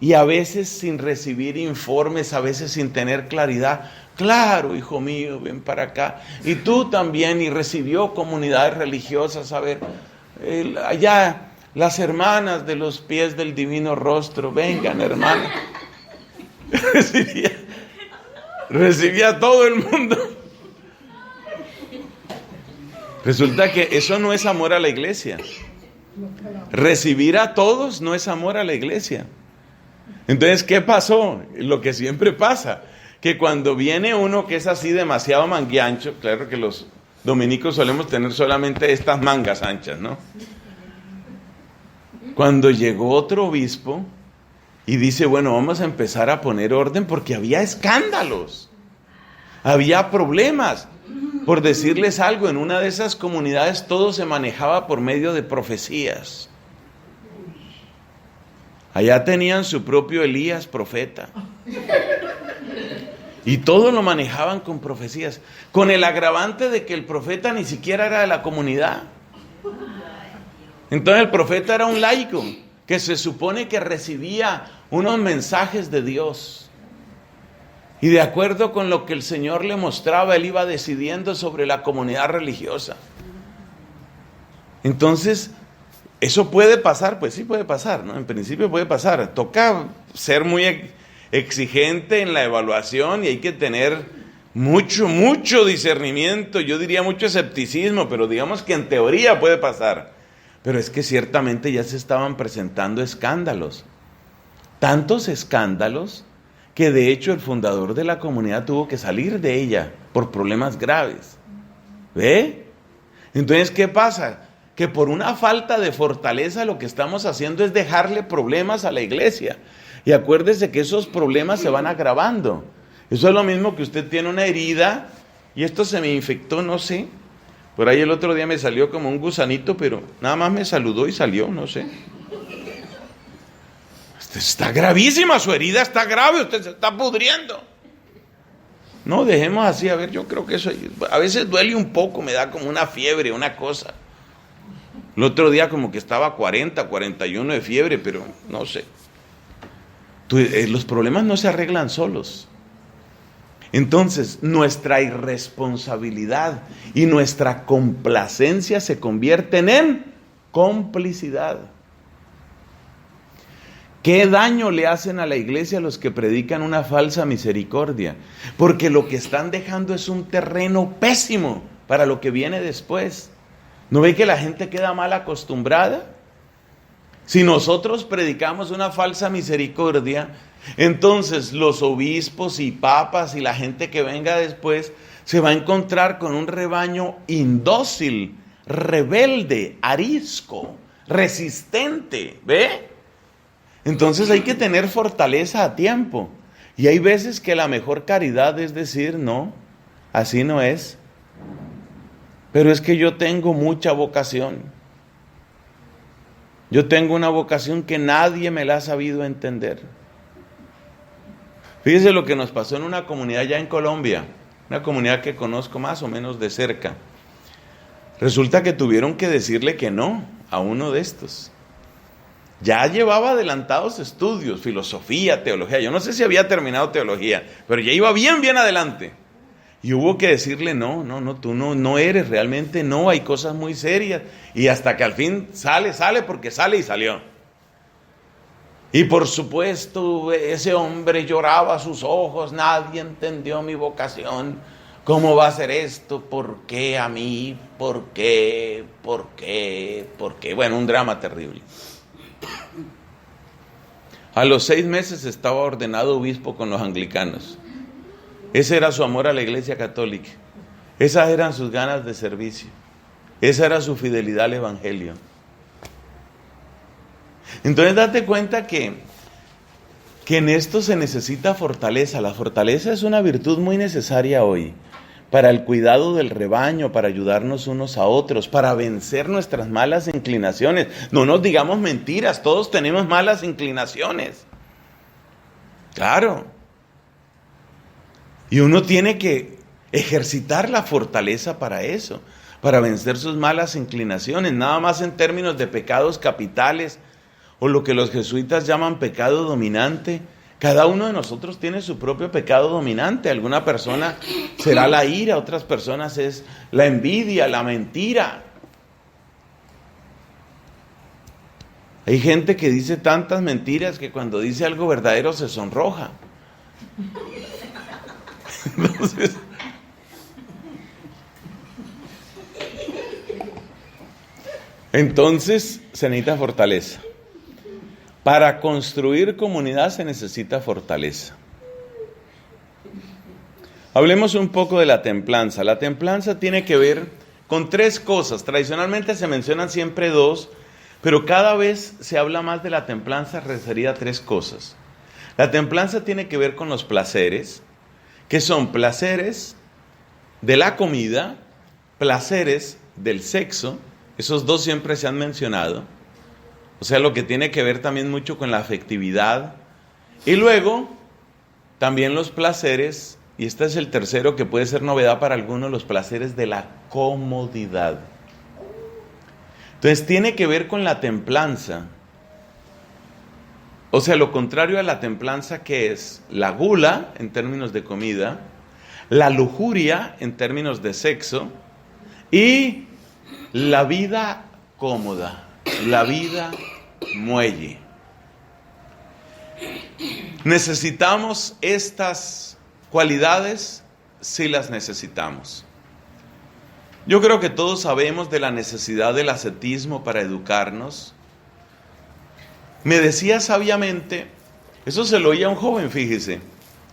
Y a veces sin recibir informes, a veces sin tener claridad. Claro, hijo mío, ven para acá. Y tú también, y recibió comunidades religiosas, a ver, allá... Las hermanas de los pies del divino rostro, vengan, hermana. Recibía a todo el mundo. Resulta que eso no es amor a la iglesia. Recibir a todos no es amor a la iglesia. Entonces, ¿qué pasó? Lo que siempre pasa, que cuando viene uno que es así demasiado mangueancho, claro que los dominicos solemos tener solamente estas mangas anchas, ¿no? Cuando llegó otro obispo y dice, bueno, vamos a empezar a poner orden porque había escándalos, había problemas. Por decirles algo, en una de esas comunidades todo se manejaba por medio de profecías. Allá tenían su propio Elías, profeta. Y todo lo manejaban con profecías, con el agravante de que el profeta ni siquiera era de la comunidad. Entonces el profeta era un laico que se supone que recibía unos mensajes de Dios. Y de acuerdo con lo que el Señor le mostraba, él iba decidiendo sobre la comunidad religiosa. Entonces, ¿eso puede pasar? Pues sí puede pasar, ¿no? En principio puede pasar. Toca ser muy exigente en la evaluación y hay que tener mucho discernimiento, yo diría mucho escepticismo, pero digamos que en teoría puede pasar. Pero es que ciertamente ya se estaban presentando escándalos. Tantos escándalos que de hecho el fundador de la comunidad tuvo que salir de ella por problemas graves. ¿Ve? Entonces, ¿qué pasa? Que por una falta de fortaleza lo que estamos haciendo es dejarle problemas a la iglesia. Y acuérdese que esos problemas se van agravando. Eso es lo mismo que usted tiene una herida y esto se me infectó, no sé. Por ahí el otro día me salió como un gusanito, pero nada más me saludó y salió, no sé. Está gravísima, su herida está grave, usted se está pudriendo. No, dejemos así, a ver, yo creo que eso, a veces duele un poco, me da como una fiebre, una cosa. El otro día como que estaba 40, 41 de fiebre, pero no sé. Los problemas no se arreglan solos. Entonces, nuestra irresponsabilidad y nuestra complacencia se convierten en complicidad. ¿Qué daño le hacen a la iglesia los que predican una falsa misericordia? Porque lo que están dejando es un terreno pésimo para lo que viene después. ¿No ve que la gente queda mal acostumbrada? Si nosotros predicamos una falsa misericordia, entonces los obispos y papas y la gente que venga después se va a encontrar con un rebaño indócil, rebelde, arisco, resistente, ¿ve? Entonces hay que tener fortaleza a tiempo. Y hay veces que la mejor caridad es decir, no, así no es. Pero es que yo tengo mucha vocación. Yo tengo una vocación que nadie me la ha sabido entender. Fíjese lo que nos pasó en una comunidad ya en Colombia, una comunidad que conozco más o menos de cerca. Resulta que tuvieron que decirle que no a uno de estos. Ya llevaba adelantados estudios, filosofía, teología. Yo no sé si había terminado teología, pero ya iba bien adelante. Y hubo que decirle, no, tú no eres, realmente no, hay cosas muy serias. Y hasta que al fin sale porque sale y salió. Y por supuesto, ese hombre lloraba a sus ojos, nadie entendió mi vocación. ¿Cómo va a ser esto? ¿Por qué a mí? ¿Por qué? Bueno, un drama terrible. A los 6 meses estaba ordenado obispo con los anglicanos. Ese era su amor a la Iglesia Católica. Esas eran sus ganas de servicio. Esa era su fidelidad al Evangelio. Entonces date cuenta que en esto se necesita fortaleza. La fortaleza es una virtud muy necesaria hoy para el cuidado del rebaño, para ayudarnos unos a otros, para vencer nuestras malas inclinaciones. No nos digamos mentiras, todos tenemos malas inclinaciones. Claro. Y uno tiene que ejercitar la fortaleza para eso, para vencer sus malas inclinaciones, nada más en términos de pecados capitales, o lo que los jesuitas llaman pecado dominante. Cada uno de nosotros tiene su propio pecado dominante. Alguna persona será la ira, otras personas es la envidia, la mentira. Hay gente que dice tantas mentiras que cuando dice algo verdadero se sonroja. Entonces se necesita fortaleza. Para construir comunidad se necesita fortaleza. Hablemos un poco de la templanza. La templanza tiene que ver con 3 cosas. Tradicionalmente se mencionan siempre 2, pero cada vez se habla más de la templanza referida a 3 cosas. La templanza tiene que ver con los placeres, que son placeres de la comida, placeres del sexo. Esos 2 siempre se han mencionado. O sea, lo que tiene que ver también mucho con la afectividad. Y luego, también los placeres, y este es el tercero que puede ser novedad para algunos, los placeres de la comodidad. Entonces, tiene que ver con la templanza. O sea, lo contrario a la templanza, que es la gula en términos de comida, la lujuria en términos de sexo y la vida cómoda. La vida muelle. ¿Necesitamos estas cualidades? Sí las necesitamos. Yo creo que todos sabemos de la necesidad del ascetismo para educarnos. Me decía sabiamente, eso se lo oía a un joven, fíjese,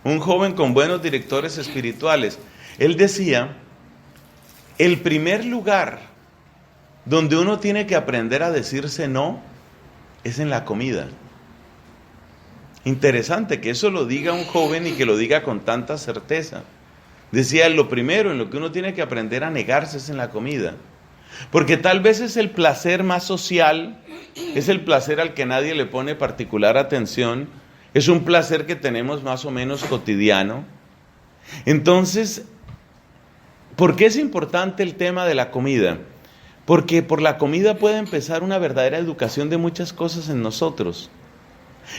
un joven con buenos directores espirituales. Él decía, el primer lugar donde uno tiene que aprender a decirse no es en la comida. Interesante que eso lo diga un joven y que lo diga con tanta certeza. Decía, lo primero en lo que uno tiene que aprender a negarse es en la comida. Porque tal vez es el placer más social, es el placer al que nadie le pone particular atención, es un placer que tenemos más o menos cotidiano. Entonces, ¿por qué es importante el tema de la comida? Porque por la comida puede empezar una verdadera educación de muchas cosas en nosotros.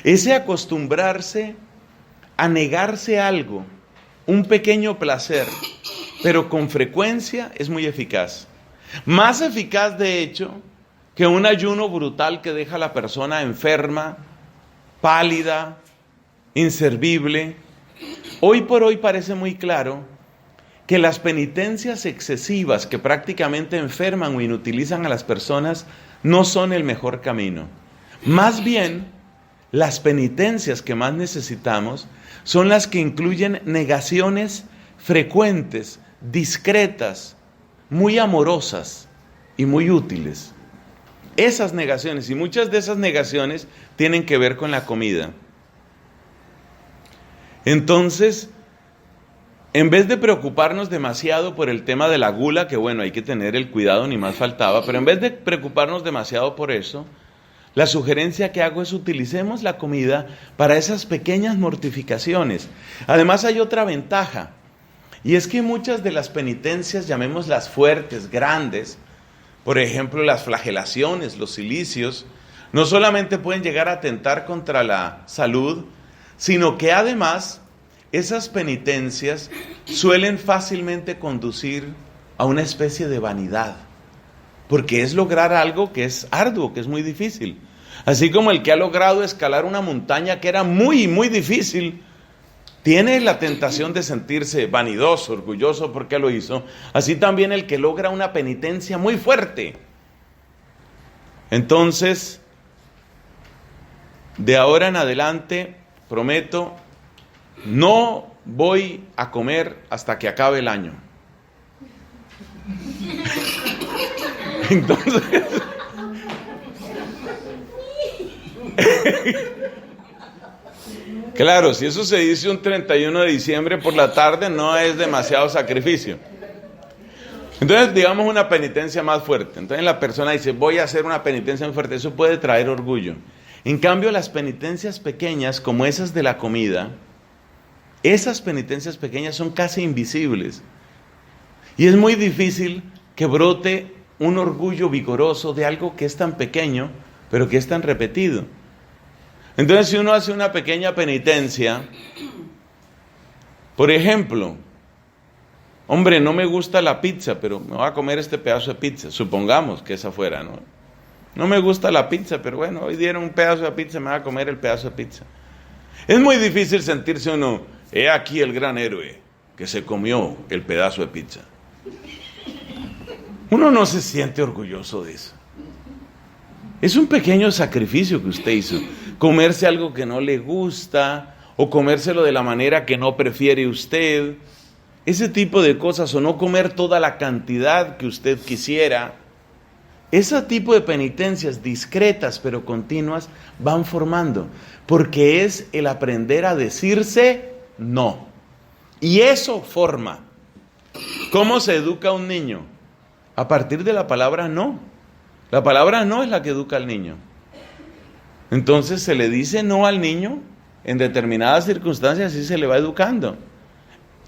Ese acostumbrarse a negarse algo, un pequeño placer, pero con frecuencia es muy eficaz. Más eficaz, de hecho, que un ayuno brutal que deja a la persona enferma, pálida, inservible. Hoy por hoy parece muy claro que las penitencias excesivas que prácticamente enferman o inutilizan a las personas no son el mejor camino. Más bien, las penitencias que más necesitamos son las que incluyen negaciones frecuentes, discretas, muy amorosas y muy útiles. Esas negaciones, y muchas de esas negaciones tienen que ver con la comida. Entonces, en vez de preocuparnos demasiado por el tema de la gula, que bueno, hay que tener el cuidado, ni más faltaba, pero en vez de preocuparnos demasiado por eso, la sugerencia que hago es utilicemos la comida para esas pequeñas mortificaciones. Además hay otra ventaja, y es que muchas de las penitencias, llamémoslas fuertes, grandes, por ejemplo las flagelaciones, los cilicios, no solamente pueden llegar a atentar contra la salud, sino que además esas penitencias suelen fácilmente conducir a una especie de vanidad, porque es lograr algo que es arduo, que es muy difícil. Así como el que ha logrado escalar una montaña que era muy, muy difícil, tiene la tentación de sentirse vanidoso, orgulloso porque lo hizo, así también el que logra una penitencia muy fuerte. Entonces, de ahora en adelante, prometo, no voy a comer hasta que acabe el año. Entonces, claro, si eso se dice un 31 de diciembre por la tarde, no es demasiado sacrificio. Entonces, digamos una penitencia más fuerte. Entonces la persona dice, voy a hacer una penitencia muy fuerte. Eso puede traer orgullo. En cambio, las penitencias pequeñas, como esas de la comida, esas penitencias pequeñas son casi invisibles. Y es muy difícil que brote un orgullo vigoroso de algo que es tan pequeño, pero que es tan repetido. Entonces, si uno hace una pequeña penitencia, por ejemplo, hombre, no me gusta la pizza, pero me voy a comer este pedazo de pizza, supongamos que esa fuera, ¿no? No me gusta la pizza, pero bueno, hoy dieron un pedazo de pizza, me voy a comer el pedazo de pizza. Es muy difícil sentirse uno, he aquí el gran héroe que se comió el pedazo de pizza. Uno no se siente orgulloso de eso. Es un pequeño sacrificio que usted hizo. Comerse algo que no le gusta, o comérselo de la manera que no prefiere usted. Ese tipo de cosas, o no comer toda la cantidad que usted quisiera. Ese tipo de penitencias discretas pero continuas van formando, porque es el aprender a decirse no. Y eso forma. ¿Cómo se educa a un niño? A partir de la palabra no. La palabra no es la que educa al niño. Entonces se le dice no al niño en determinadas circunstancias y se le va educando.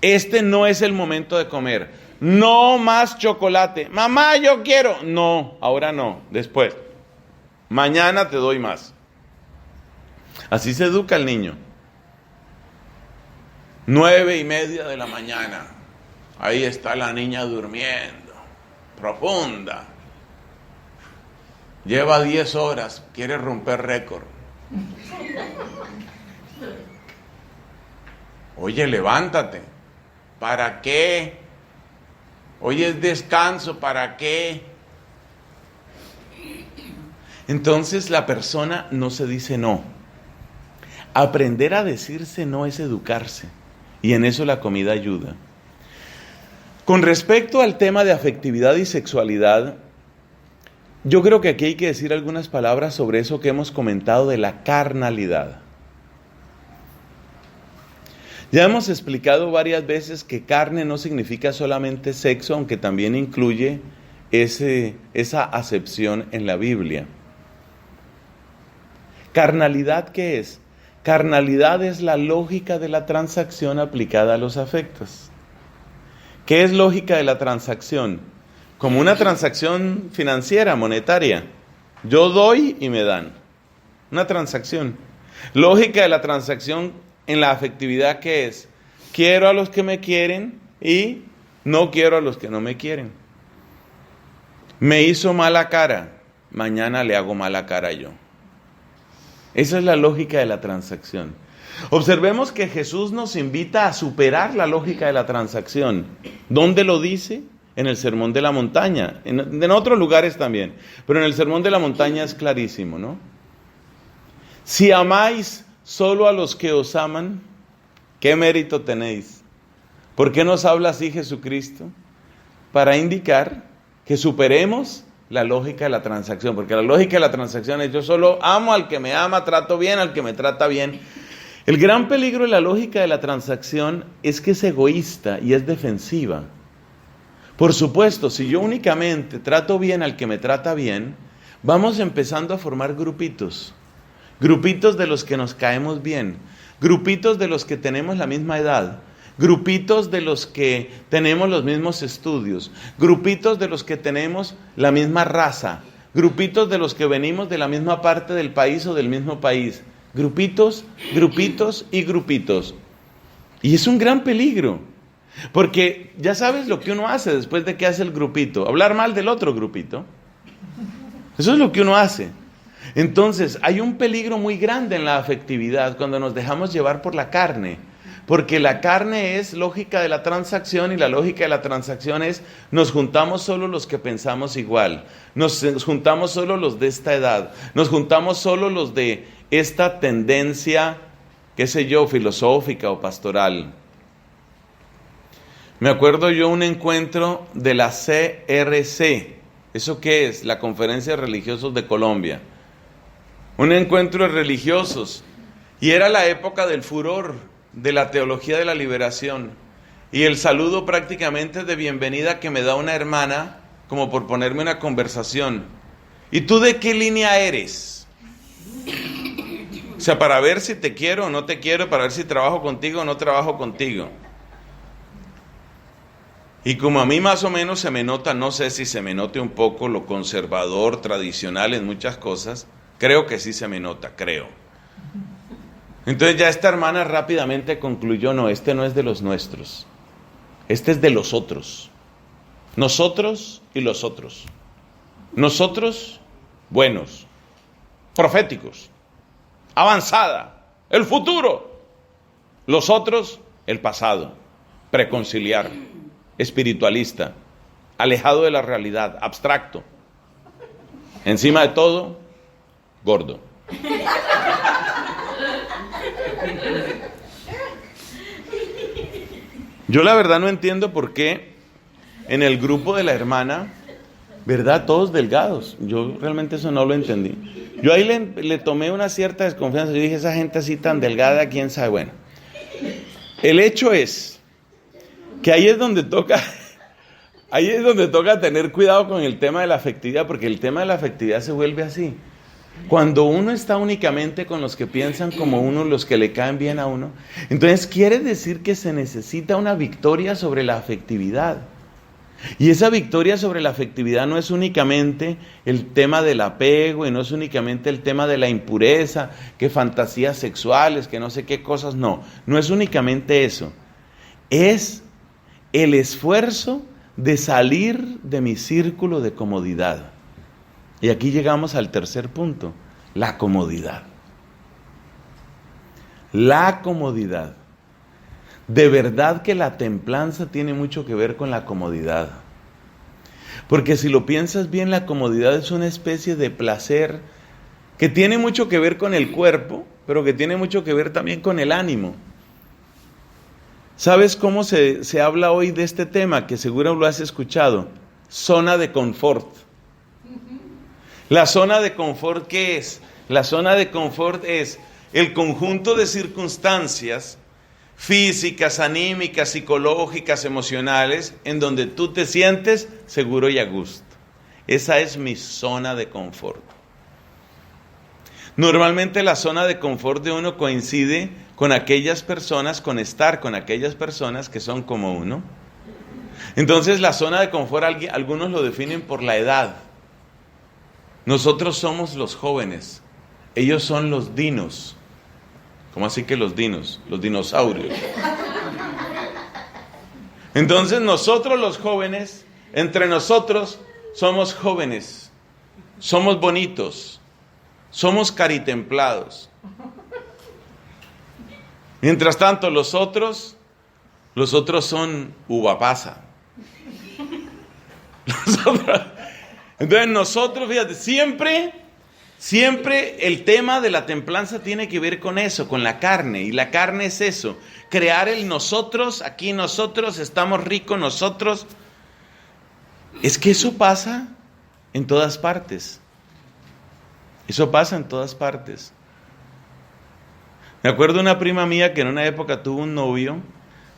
Este no es el momento de comer. No más chocolate. Mamá, yo quiero. No, ahora no, después. Mañana te doy más. Así se educa al niño. 9:30 de la mañana. Ahí está la niña durmiendo, profunda. Lleva 10 horas, quiere romper récord. Oye, levántate. ¿Para qué? Hoy es descanso, ¿para qué? Entonces la persona no se dice no. Aprender a decirse no es educarse, y en eso la comida ayuda. Con respecto al tema de afectividad y sexualidad, yo creo que aquí hay que decir algunas palabras sobre eso que hemos comentado de la carnalidad. Ya hemos explicado varias veces que carne no significa solamente sexo, aunque también incluye esa acepción en la Biblia. ¿Carnalidad qué es? Carnalidad es la lógica de la transacción aplicada a los afectos. ¿Qué es lógica de la transacción? Como una transacción financiera, monetaria. Yo doy y me dan. Una transacción. Lógica de la transacción en la afectividad, ¿qué es? Quiero a los que me quieren y no quiero a los que no me quieren. Me hizo mala cara, mañana le hago mala cara yo. Esa es la lógica de la transacción. Observemos que Jesús nos invita a superar la lógica de la transacción. ¿Dónde lo dice? En el Sermón de la Montaña, en otros lugares también, pero en el Sermón de la Montaña es clarísimo, ¿no? Si amáis solo a los que os aman, ¿qué mérito tenéis? ¿Por qué nos habla así Jesucristo? Para indicar que superemos la lógica de la transacción, porque la lógica de la transacción es yo solo amo al que me ama, trato bien al que me trata bien. El gran peligro de la lógica de la transacción es que es egoísta y es defensiva. Por supuesto, si yo únicamente trato bien al que me trata bien, vamos empezando a formar grupitos. Grupitos de los que nos caemos bien. Grupitos de los que tenemos la misma edad. Grupitos de los que tenemos los mismos estudios. Grupitos de los que tenemos la misma raza. Grupitos de los que venimos de la misma parte del país o del mismo país. Grupitos, grupitos y grupitos. Y es un gran peligro. Porque ya sabes lo que uno hace después de que hace el grupito. Hablar mal del otro grupito. Eso es lo que uno hace. Entonces, hay un peligro muy grande en la afectividad cuando nos dejamos llevar por la carne. Porque la carne es lógica de la transacción y la lógica de la transacción es nos juntamos solo los que pensamos igual. Nos juntamos solo los de esta edad. Nos juntamos solo los de esta tendencia, qué sé yo, filosófica o pastoral. Me acuerdo yo un encuentro de la CRC. ¿Eso qué es? La Conferencia de Religiosos de Colombia. Un encuentro de religiosos. Y era la época del furor de la teología de la liberación. Y el saludo prácticamente de bienvenida que me da una hermana, como por ponerme una conversación. ¿Y tú de qué línea eres? O sea, para ver si te quiero o no te quiero, para ver si trabajo contigo o no trabajo contigo. Y como a mí más o menos se me nota, no sé si se me note un poco lo conservador, tradicional en muchas cosas, creo que sí se me nota, creo. Entonces ya esta hermana rápidamente concluyó, no, este no es de los nuestros, este es de los otros. Nosotros y los otros. Nosotros, buenos, proféticos, avanzada, el futuro. Los otros, el pasado, preconciliar, espiritualista, alejado de la realidad, abstracto. Encima de todo, gordo. Yo la verdad no entiendo por qué en el grupo de la hermana, ¿verdad? Todos delgados. Yo realmente eso no lo entendí. Yo ahí le tomé una cierta desconfianza. Yo dije, esa gente así tan delgada, quién sabe. Bueno, el hecho es que ahí es donde toca tener cuidado con el tema de la afectividad, porque el tema de la afectividad se vuelve así. Cuando uno está únicamente con los que piensan como uno, los que le caen bien a uno, entonces quiere decir que se necesita una victoria sobre la afectividad. Y esa victoria sobre la afectividad no es únicamente el tema del apego y no es únicamente el tema de la impureza, que fantasías sexuales, que no sé qué cosas, no es únicamente eso. Es el esfuerzo de salir de mi círculo de comodidad. Y aquí llegamos al tercer punto, la comodidad. La comodidad. De verdad que la templanza tiene mucho que ver con la comodidad. Porque si lo piensas bien, la comodidad es una especie de placer que tiene mucho que ver con el cuerpo, pero que tiene mucho que ver también con el ánimo. ¿Sabes cómo se habla hoy de este tema? Que seguro lo has escuchado. Zona de confort. La zona de confort, ¿qué es? La zona de confort es el conjunto de circunstancias físicas, anímicas, psicológicas, emocionales, en donde tú te sientes seguro y a gusto. Esa es mi zona de confort. Normalmente la zona de confort de uno coincide con aquellas personas, con estar con aquellas personas que son como uno. Entonces la zona de confort, algunos lo definen por la edad. Nosotros somos los jóvenes, ellos son los dinos. ¿Cómo así que los dinos? Los dinosaurios. Entonces nosotros los jóvenes, entre nosotros somos jóvenes, somos bonitos, somos caritemplados. Mientras tanto los otros son uva pasa. Entonces nosotros, fíjate, siempre el tema de la templanza tiene que ver con eso, con la carne. Y la carne es eso, crear el nosotros, aquí nosotros, estamos ricos nosotros. Es que eso pasa en todas partes. Eso pasa en todas partes. Me acuerdo de una prima mía que en una época tuvo un novio,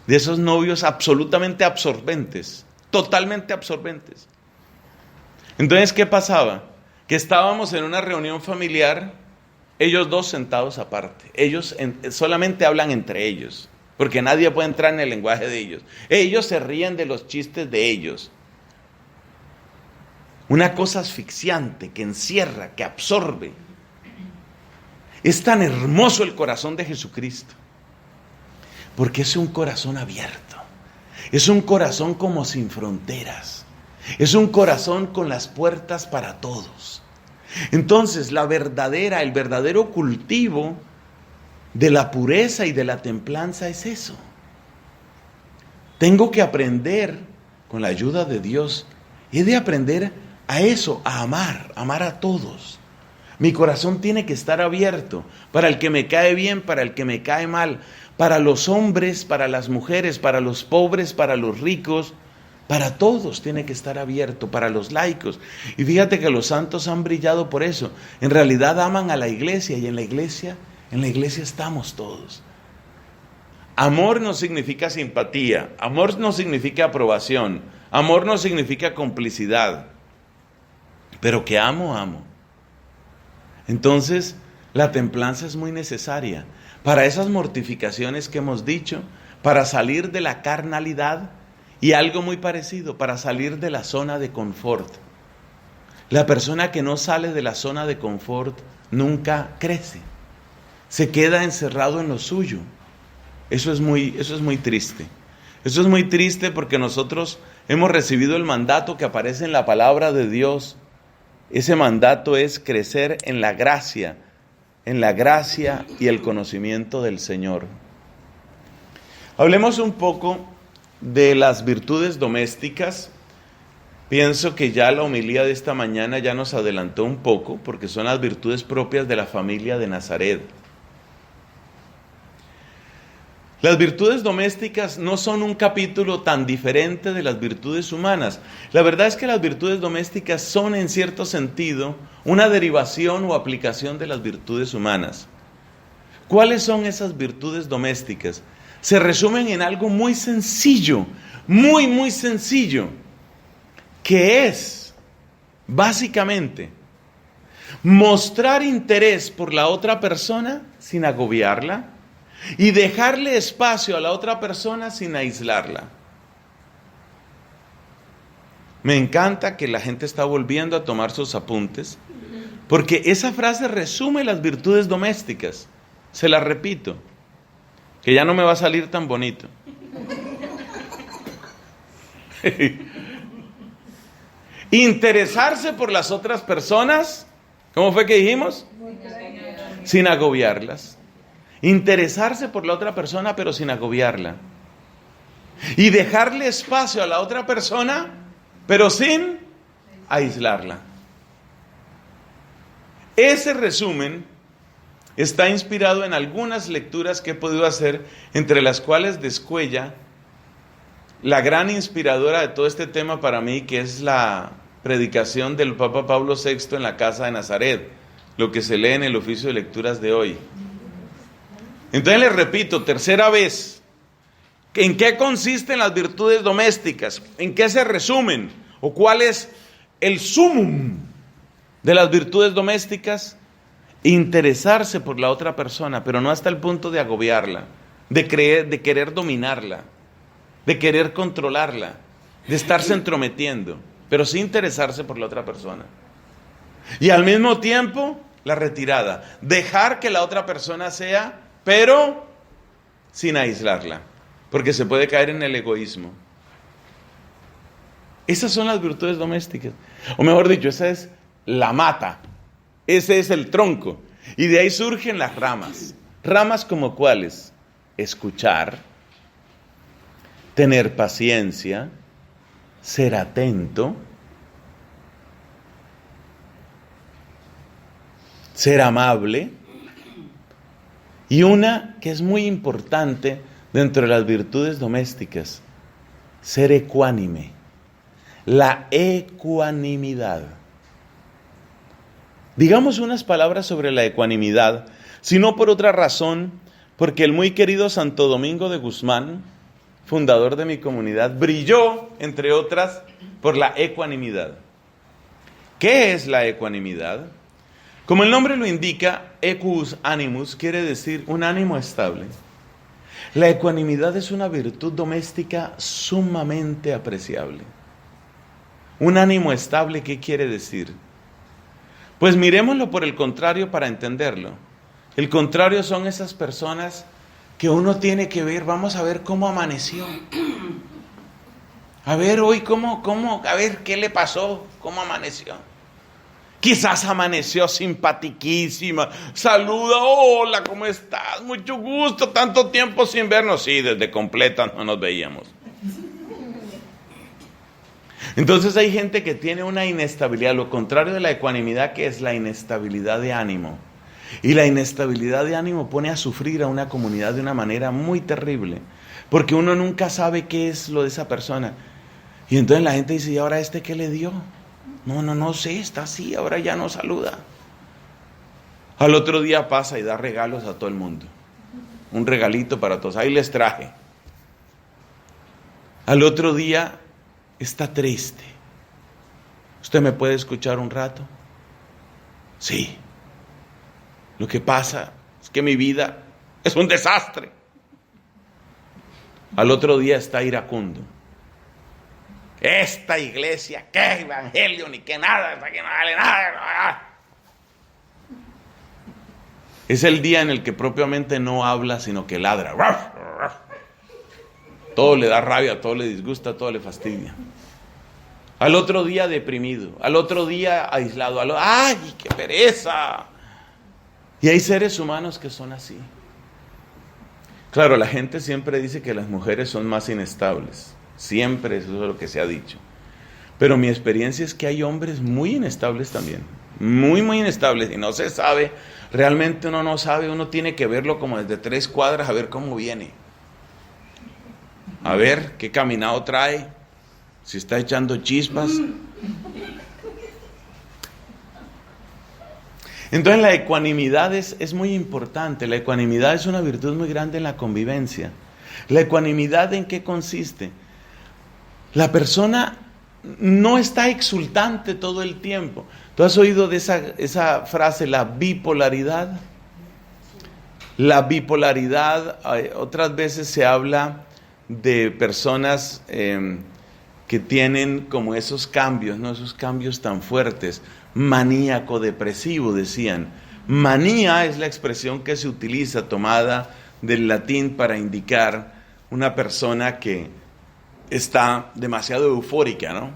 de esos novios absolutamente absorbentes, totalmente absorbentes. Entonces, ¿qué pasaba? que estábamos en una reunión familiar, ellos dos sentados aparte. Ellos solamente hablan entre ellos, porque nadie puede entrar en el lenguaje de ellos. Ellos se ríen de los chistes de ellos. Una cosa asfixiante que encierra, que absorbe. Es tan hermoso el corazón de Jesucristo, porque es un corazón abierto. Es un corazón como sin fronteras. Es un corazón con las puertas para todos. Entonces, el verdadero cultivo de la pureza y de la templanza es eso. Tengo que aprender, con la ayuda de Dios, he de aprender a eso, a amar a todos. Mi corazón tiene que estar abierto para el que me cae bien, para el que me cae mal, para los hombres, para las mujeres, para los pobres, para los ricos. Para todos tiene que estar abierto, para los laicos. Y fíjate que los santos han brillado por eso. En realidad aman a la iglesia y en la iglesia estamos todos. Amor no significa simpatía, amor no significa aprobación, amor no significa complicidad. Pero que amo. Entonces, la templanza es muy necesaria para esas mortificaciones que hemos dicho, para salir de la carnalidad. Y algo muy parecido, para salir de la zona de confort. La persona que no sale de la zona de confort nunca crece. Se queda encerrado en lo suyo. Eso es muy triste. Eso es muy triste porque nosotros hemos recibido el mandato que aparece en la palabra de Dios. Ese mandato es crecer en la gracia y el conocimiento del Señor. Hablemos un poco de las virtudes domésticas. Pienso que ya la homilía de esta mañana ya nos adelantó un poco, porque son las virtudes propias de la familia de Nazaret. Las virtudes domésticas no son un capítulo tan diferente de las virtudes humanas. La verdad es que las virtudes domésticas son, en cierto sentido, una derivación o aplicación de las virtudes humanas. ¿Cuáles son esas virtudes domésticas? Se resumen en algo muy sencillo, muy sencillo, que es, básicamente, mostrar interés por la otra persona sin agobiarla y dejarle espacio a la otra persona sin aislarla. Me encanta que la gente está volviendo a tomar sus apuntes, porque esa frase resume las virtudes domésticas. Se la repito, que ya no me va a salir tan bonito. Interesarse por las otras personas, ¿cómo fue que dijimos? Sin agobiarlas. Interesarse por la otra persona, pero sin agobiarla. Y dejarle espacio a la otra persona, pero sin aislarla. Ese resumen está inspirado en algunas lecturas que he podido hacer, entre las cuales descuella la gran inspiradora de todo este tema para mí, que es la predicación del Papa Pablo VI en la casa de Nazaret, lo que se lee en el oficio de lecturas de hoy. Entonces les repito, tercera vez, ¿en qué consisten las virtudes domésticas? ¿En qué se resumen? ¿O cuál es el sumum de las virtudes domésticas? Interesarse por la otra persona, pero no hasta el punto de agobiarla, de querer dominarla, de querer controlarla, de estarse entrometiendo, pero sí interesarse por la otra persona. Y al mismo tiempo, la retirada, dejar que la otra persona sea, pero sin aislarla, porque se puede caer en el egoísmo. Esas son las virtudes domésticas, o mejor dicho, esa es la mata. Ese es el tronco. Y de ahí surgen las ramas. ¿Ramas como cuáles? Escuchar, tener paciencia, ser atento, ser amable. Y una que es muy importante dentro de las virtudes domésticas, ser ecuánime. La ecuanimidad. Digamos unas palabras sobre la ecuanimidad, si no por otra razón, porque el muy querido Santo Domingo de Guzmán, fundador de mi comunidad, brilló, entre otras, por la ecuanimidad. ¿Qué es la ecuanimidad? Como el nombre lo indica, equus animus quiere decir un ánimo estable. La ecuanimidad es una virtud doméstica sumamente apreciable. Un ánimo estable, ¿qué quiere decir? Pues miremoslo por el contrario para entenderlo. El contrario son esas personas que uno tiene que ver, vamos a ver cómo amaneció. A ver hoy a ver qué le pasó, cómo amaneció. Quizás amaneció simpatiquísima, saluda, hola, ¿cómo estás? Mucho gusto, tanto tiempo sin vernos. Sí, desde completa no nos veíamos. Entonces hay gente que tiene una inestabilidad, lo contrario de la ecuanimidad, que es la inestabilidad de ánimo. Y la inestabilidad de ánimo pone a sufrir a una comunidad de una manera muy terrible, porque uno nunca sabe qué es lo de esa persona. Y entonces la gente dice, ¿y ahora qué le dio? No sé, está así, ahora ya no saluda. Al otro día pasa y da regalos a todo el mundo. Un regalito para todos, ahí les traje. Al otro día está triste. ¿Usted me puede escuchar un rato? Sí. Lo que pasa es que mi vida es un desastre. Al otro día está iracundo. Esta iglesia, qué evangelio, ni qué nada, aquí no vale nada. Es el día en el que propiamente no habla, sino que ladra. Todo le da rabia, todo le disgusta, todo le fastidia. Al otro día deprimido, al otro día aislado, ¡ay, qué pereza! Y hay seres humanos que son así. Claro, la gente siempre dice que las mujeres son más inestables. Siempre eso es lo que se ha dicho. Pero mi experiencia es que hay hombres muy inestables también. Muy, muy inestables. Y no se sabe, realmente uno no sabe, uno tiene que verlo como desde 3 cuadras a ver cómo viene. A ver qué caminado trae, si está echando chispas. Entonces la ecuanimidad es muy importante. La ecuanimidad es una virtud muy grande en la convivencia. ¿La ecuanimidad en qué consiste? La persona no está exultante todo el tiempo. ¿Tú has oído de esa frase, la bipolaridad? La bipolaridad, otras veces se habla de personas que tienen como esos cambios, ¿no? Esos cambios tan fuertes. Maníaco depresivo, decían. Manía es la expresión que se utiliza, tomada del latín para indicar una persona que está demasiado eufórica, ¿no?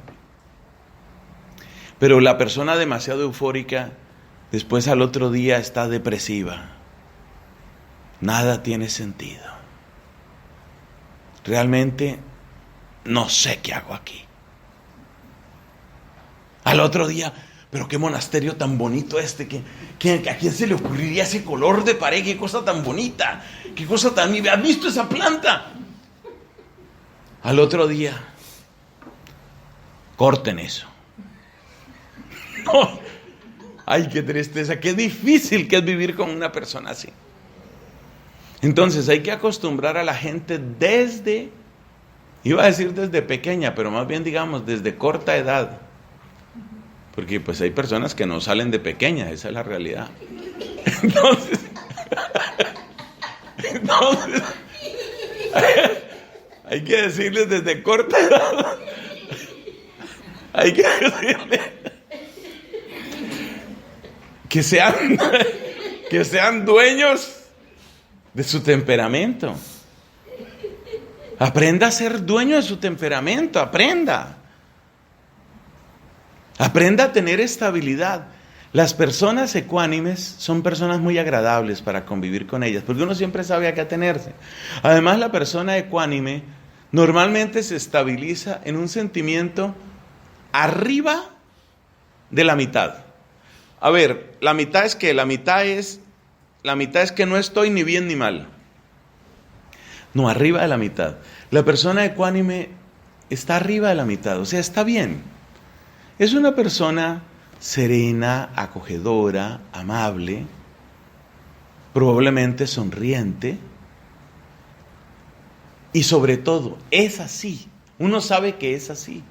Pero la persona demasiado eufórica, después al otro día está depresiva. Nada tiene sentido. Realmente no sé qué hago aquí. Al otro día, pero qué monasterio tan bonito ¿a quién se le ocurriría ese color de pared? Qué cosa tan bonita, qué cosa tan... ¿Has visto esa planta? Al otro día, corten eso. No. Ay, qué tristeza, qué difícil que es vivir con una persona así. Entonces hay que acostumbrar a la gente iba a decir desde pequeña, pero más bien digamos desde corta edad. Porque pues hay personas que no salen de pequeña, esa es la realidad. Entonces hay que decirles desde corta edad. Hay que decirles que sean dueños de su temperamento. Aprenda a ser dueño de su temperamento, aprenda a tener estabilidad. Las personas ecuánimes son personas muy agradables para convivir con ellas, porque uno siempre sabe a qué atenerse. Además, la persona ecuánime normalmente se estabiliza en un sentimiento arriba de la mitad. A ver, la mitad es que no estoy ni bien ni mal. No, arriba de la mitad. La persona ecuánime está arriba de la mitad, o sea, está bien. Es una persona serena, acogedora, amable, probablemente sonriente, y sobre todo, es así. Uno sabe que es así.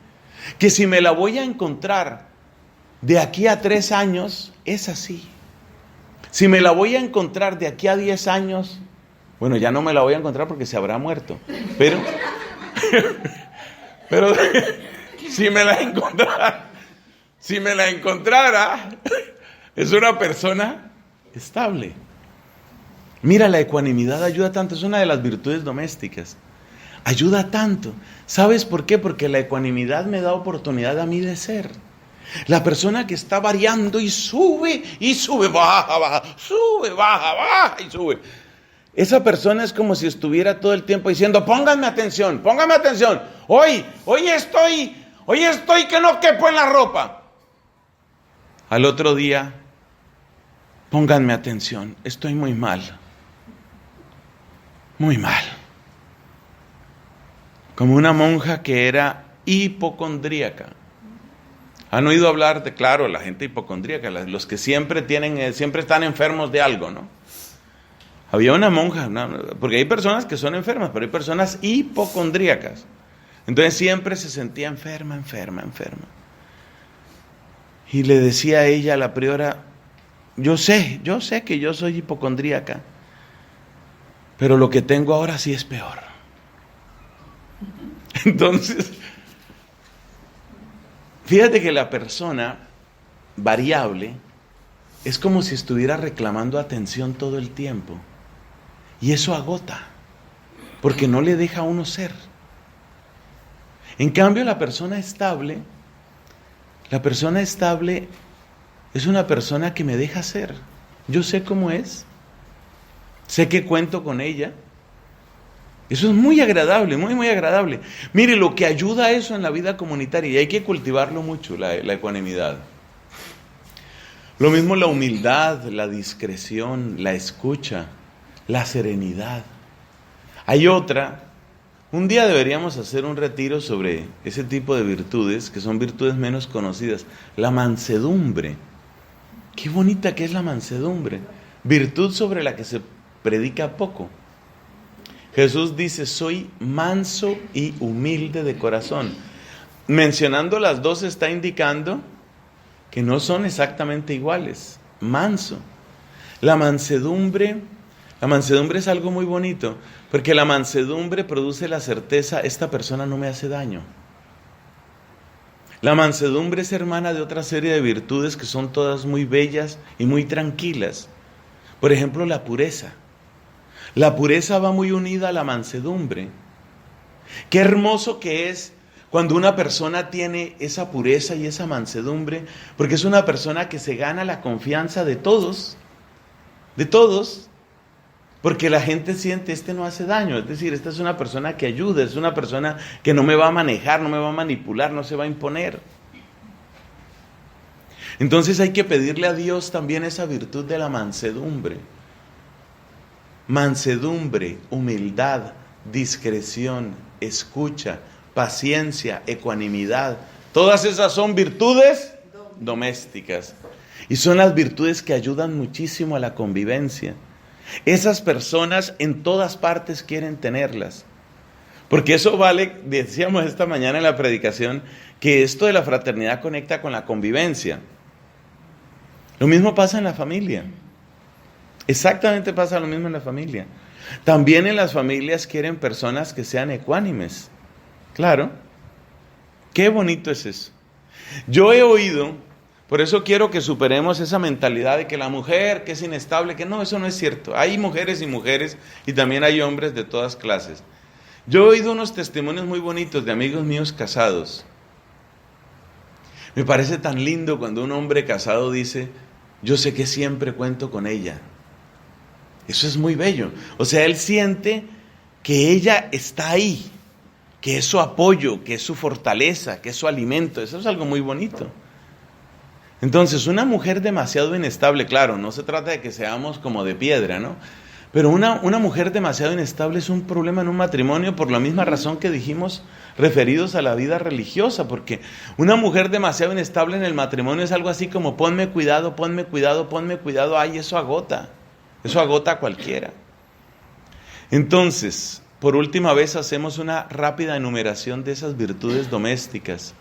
Que si me la voy a encontrar de aquí a 3 años es así. Si me la voy a encontrar de aquí a 10 años, bueno, ya no me la voy a encontrar porque se habrá muerto, pero si me la encontrara, es una persona estable. Mira, la ecuanimidad ayuda tanto, es una de las virtudes domésticas. Ayuda tanto. ¿Sabes por qué? Porque la ecuanimidad me da oportunidad a mí de ser. La persona que está variando y sube, baja, baja, sube, baja, baja y sube. Esa persona es como si estuviera todo el tiempo diciendo, pónganme atención. Hoy estoy que no quepo en la ropa. Al otro día, pónganme atención, estoy muy mal. Muy mal. Como una monja que era hipocondríaca. ¿Han oído hablar de, claro, la gente hipocondríaca, los que siempre están enfermos de algo, ¿no? Había una monja, porque hay personas que son enfermas, pero hay personas hipocondríacas. Entonces siempre se sentía enferma. Y le decía a ella, a la priora, yo sé que yo soy hipocondríaca, pero lo que tengo ahora sí es peor. Entonces, fíjate que la persona variable es como si estuviera reclamando atención todo el tiempo. Y eso agota, porque no le deja a uno ser. En cambio, la persona estable es una persona que me deja ser. Yo sé cómo es, sé que cuento con ella. Eso es muy agradable, muy agradable. Mire, lo que ayuda a eso en la vida comunitaria, y hay que cultivarlo mucho, la ecuanimidad. Lo mismo la humildad, la discreción, la escucha, la serenidad. Hay otra, un día deberíamos hacer un retiro sobre ese tipo de virtudes, que son virtudes menos conocidas. La mansedumbre. Qué bonita que es la mansedumbre. Virtud sobre la que se predica poco. Jesús dice, soy manso y humilde de corazón. Mencionando las dos está indicando que no son exactamente iguales. Manso. La mansedumbre es algo muy bonito, porque la mansedumbre produce la certeza, esta persona no me hace daño. La mansedumbre es hermana de otra serie de virtudes que son todas muy bellas y muy tranquilas. Por ejemplo, la pureza. La pureza va muy unida a la mansedumbre. Qué hermoso que es cuando una persona tiene esa pureza y esa mansedumbre, porque es una persona que se gana la confianza de todos, porque la gente siente, este no hace daño, es decir, esta es una persona que ayuda, es una persona que no me va a manejar, no me va a manipular, no se va a imponer. Entonces hay que pedirle a Dios también esa virtud de la mansedumbre. Mansedumbre, humildad, discreción, escucha, paciencia, ecuanimidad. Todas esas son virtudes domésticas. Y son las virtudes que ayudan muchísimo a la convivencia. Esas personas en todas partes quieren tenerlas. Porque eso vale, decíamos esta mañana en la predicación, que esto de la fraternidad conecta con la convivencia. Lo mismo pasa en la familia. Exactamente pasa lo mismo en la familia. También en las familias quieren personas que sean ecuánimes. Claro. Qué bonito es eso. Yo he oído, por eso quiero que superemos esa mentalidad de que la mujer que es inestable, que no, eso no es cierto. Hay mujeres y también hay hombres de todas clases. Yo he oído unos testimonios muy bonitos de amigos míos casados. Me parece tan lindo cuando un hombre casado dice, yo sé que siempre cuento con ella. Eso es muy bello. O sea, él siente que ella está ahí, que es su apoyo, que es su fortaleza, que es su alimento. Eso es algo muy bonito. Entonces, una mujer demasiado inestable, claro, no se trata de que seamos como de piedra, ¿no? Pero una mujer demasiado inestable es un problema en un matrimonio por la misma razón que dijimos referidos a la vida religiosa, porque una mujer demasiado inestable en el matrimonio es algo así como ponme cuidado, ay, eso agota a cualquiera. Entonces, por última vez hacemos una rápida enumeración de esas virtudes domésticas: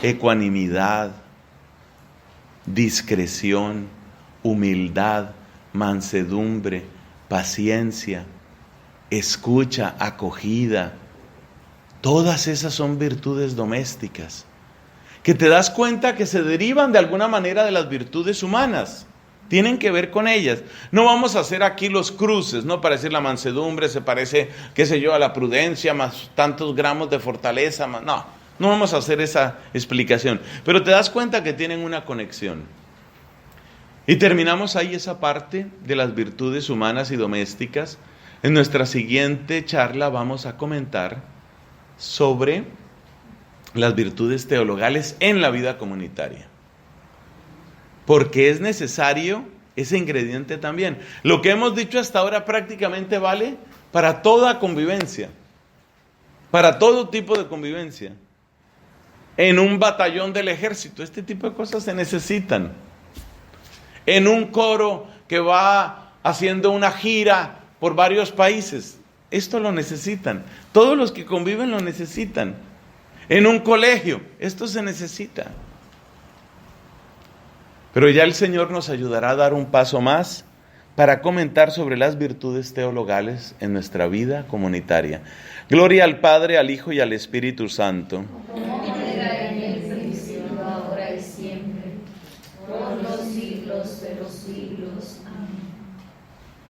ecuanimidad, discreción, humildad, mansedumbre, paciencia, escucha, acogida. Todas esas son virtudes domésticas, que te das cuenta que se derivan de alguna manera de las virtudes humanas. Tienen que ver con ellas. No vamos a hacer aquí los cruces, ¿no? Para decir la mansedumbre se parece, qué sé yo, a la prudencia, más tantos gramos de fortaleza, más. No vamos a hacer esa explicación. Pero te das cuenta que tienen una conexión. Y terminamos ahí esa parte de las virtudes humanas y domésticas. En nuestra siguiente charla vamos a comentar sobre las virtudes teologales en la vida comunitaria. Porque es necesario ese ingrediente también. Lo que hemos dicho hasta ahora prácticamente vale para toda convivencia, para todo tipo de convivencia. En un batallón del ejército, este tipo de cosas se necesitan. En un coro que va haciendo una gira por varios países, esto lo necesitan. Todos los que conviven lo necesitan. En un colegio, esto se necesita. Pero ya el Señor nos ayudará a dar un paso más para comentar sobre las virtudes teologales en nuestra vida comunitaria. Gloria al Padre, al Hijo y al Espíritu Santo. Como era en el principio, ahora y siempre, por los siglos de los siglos. Amén.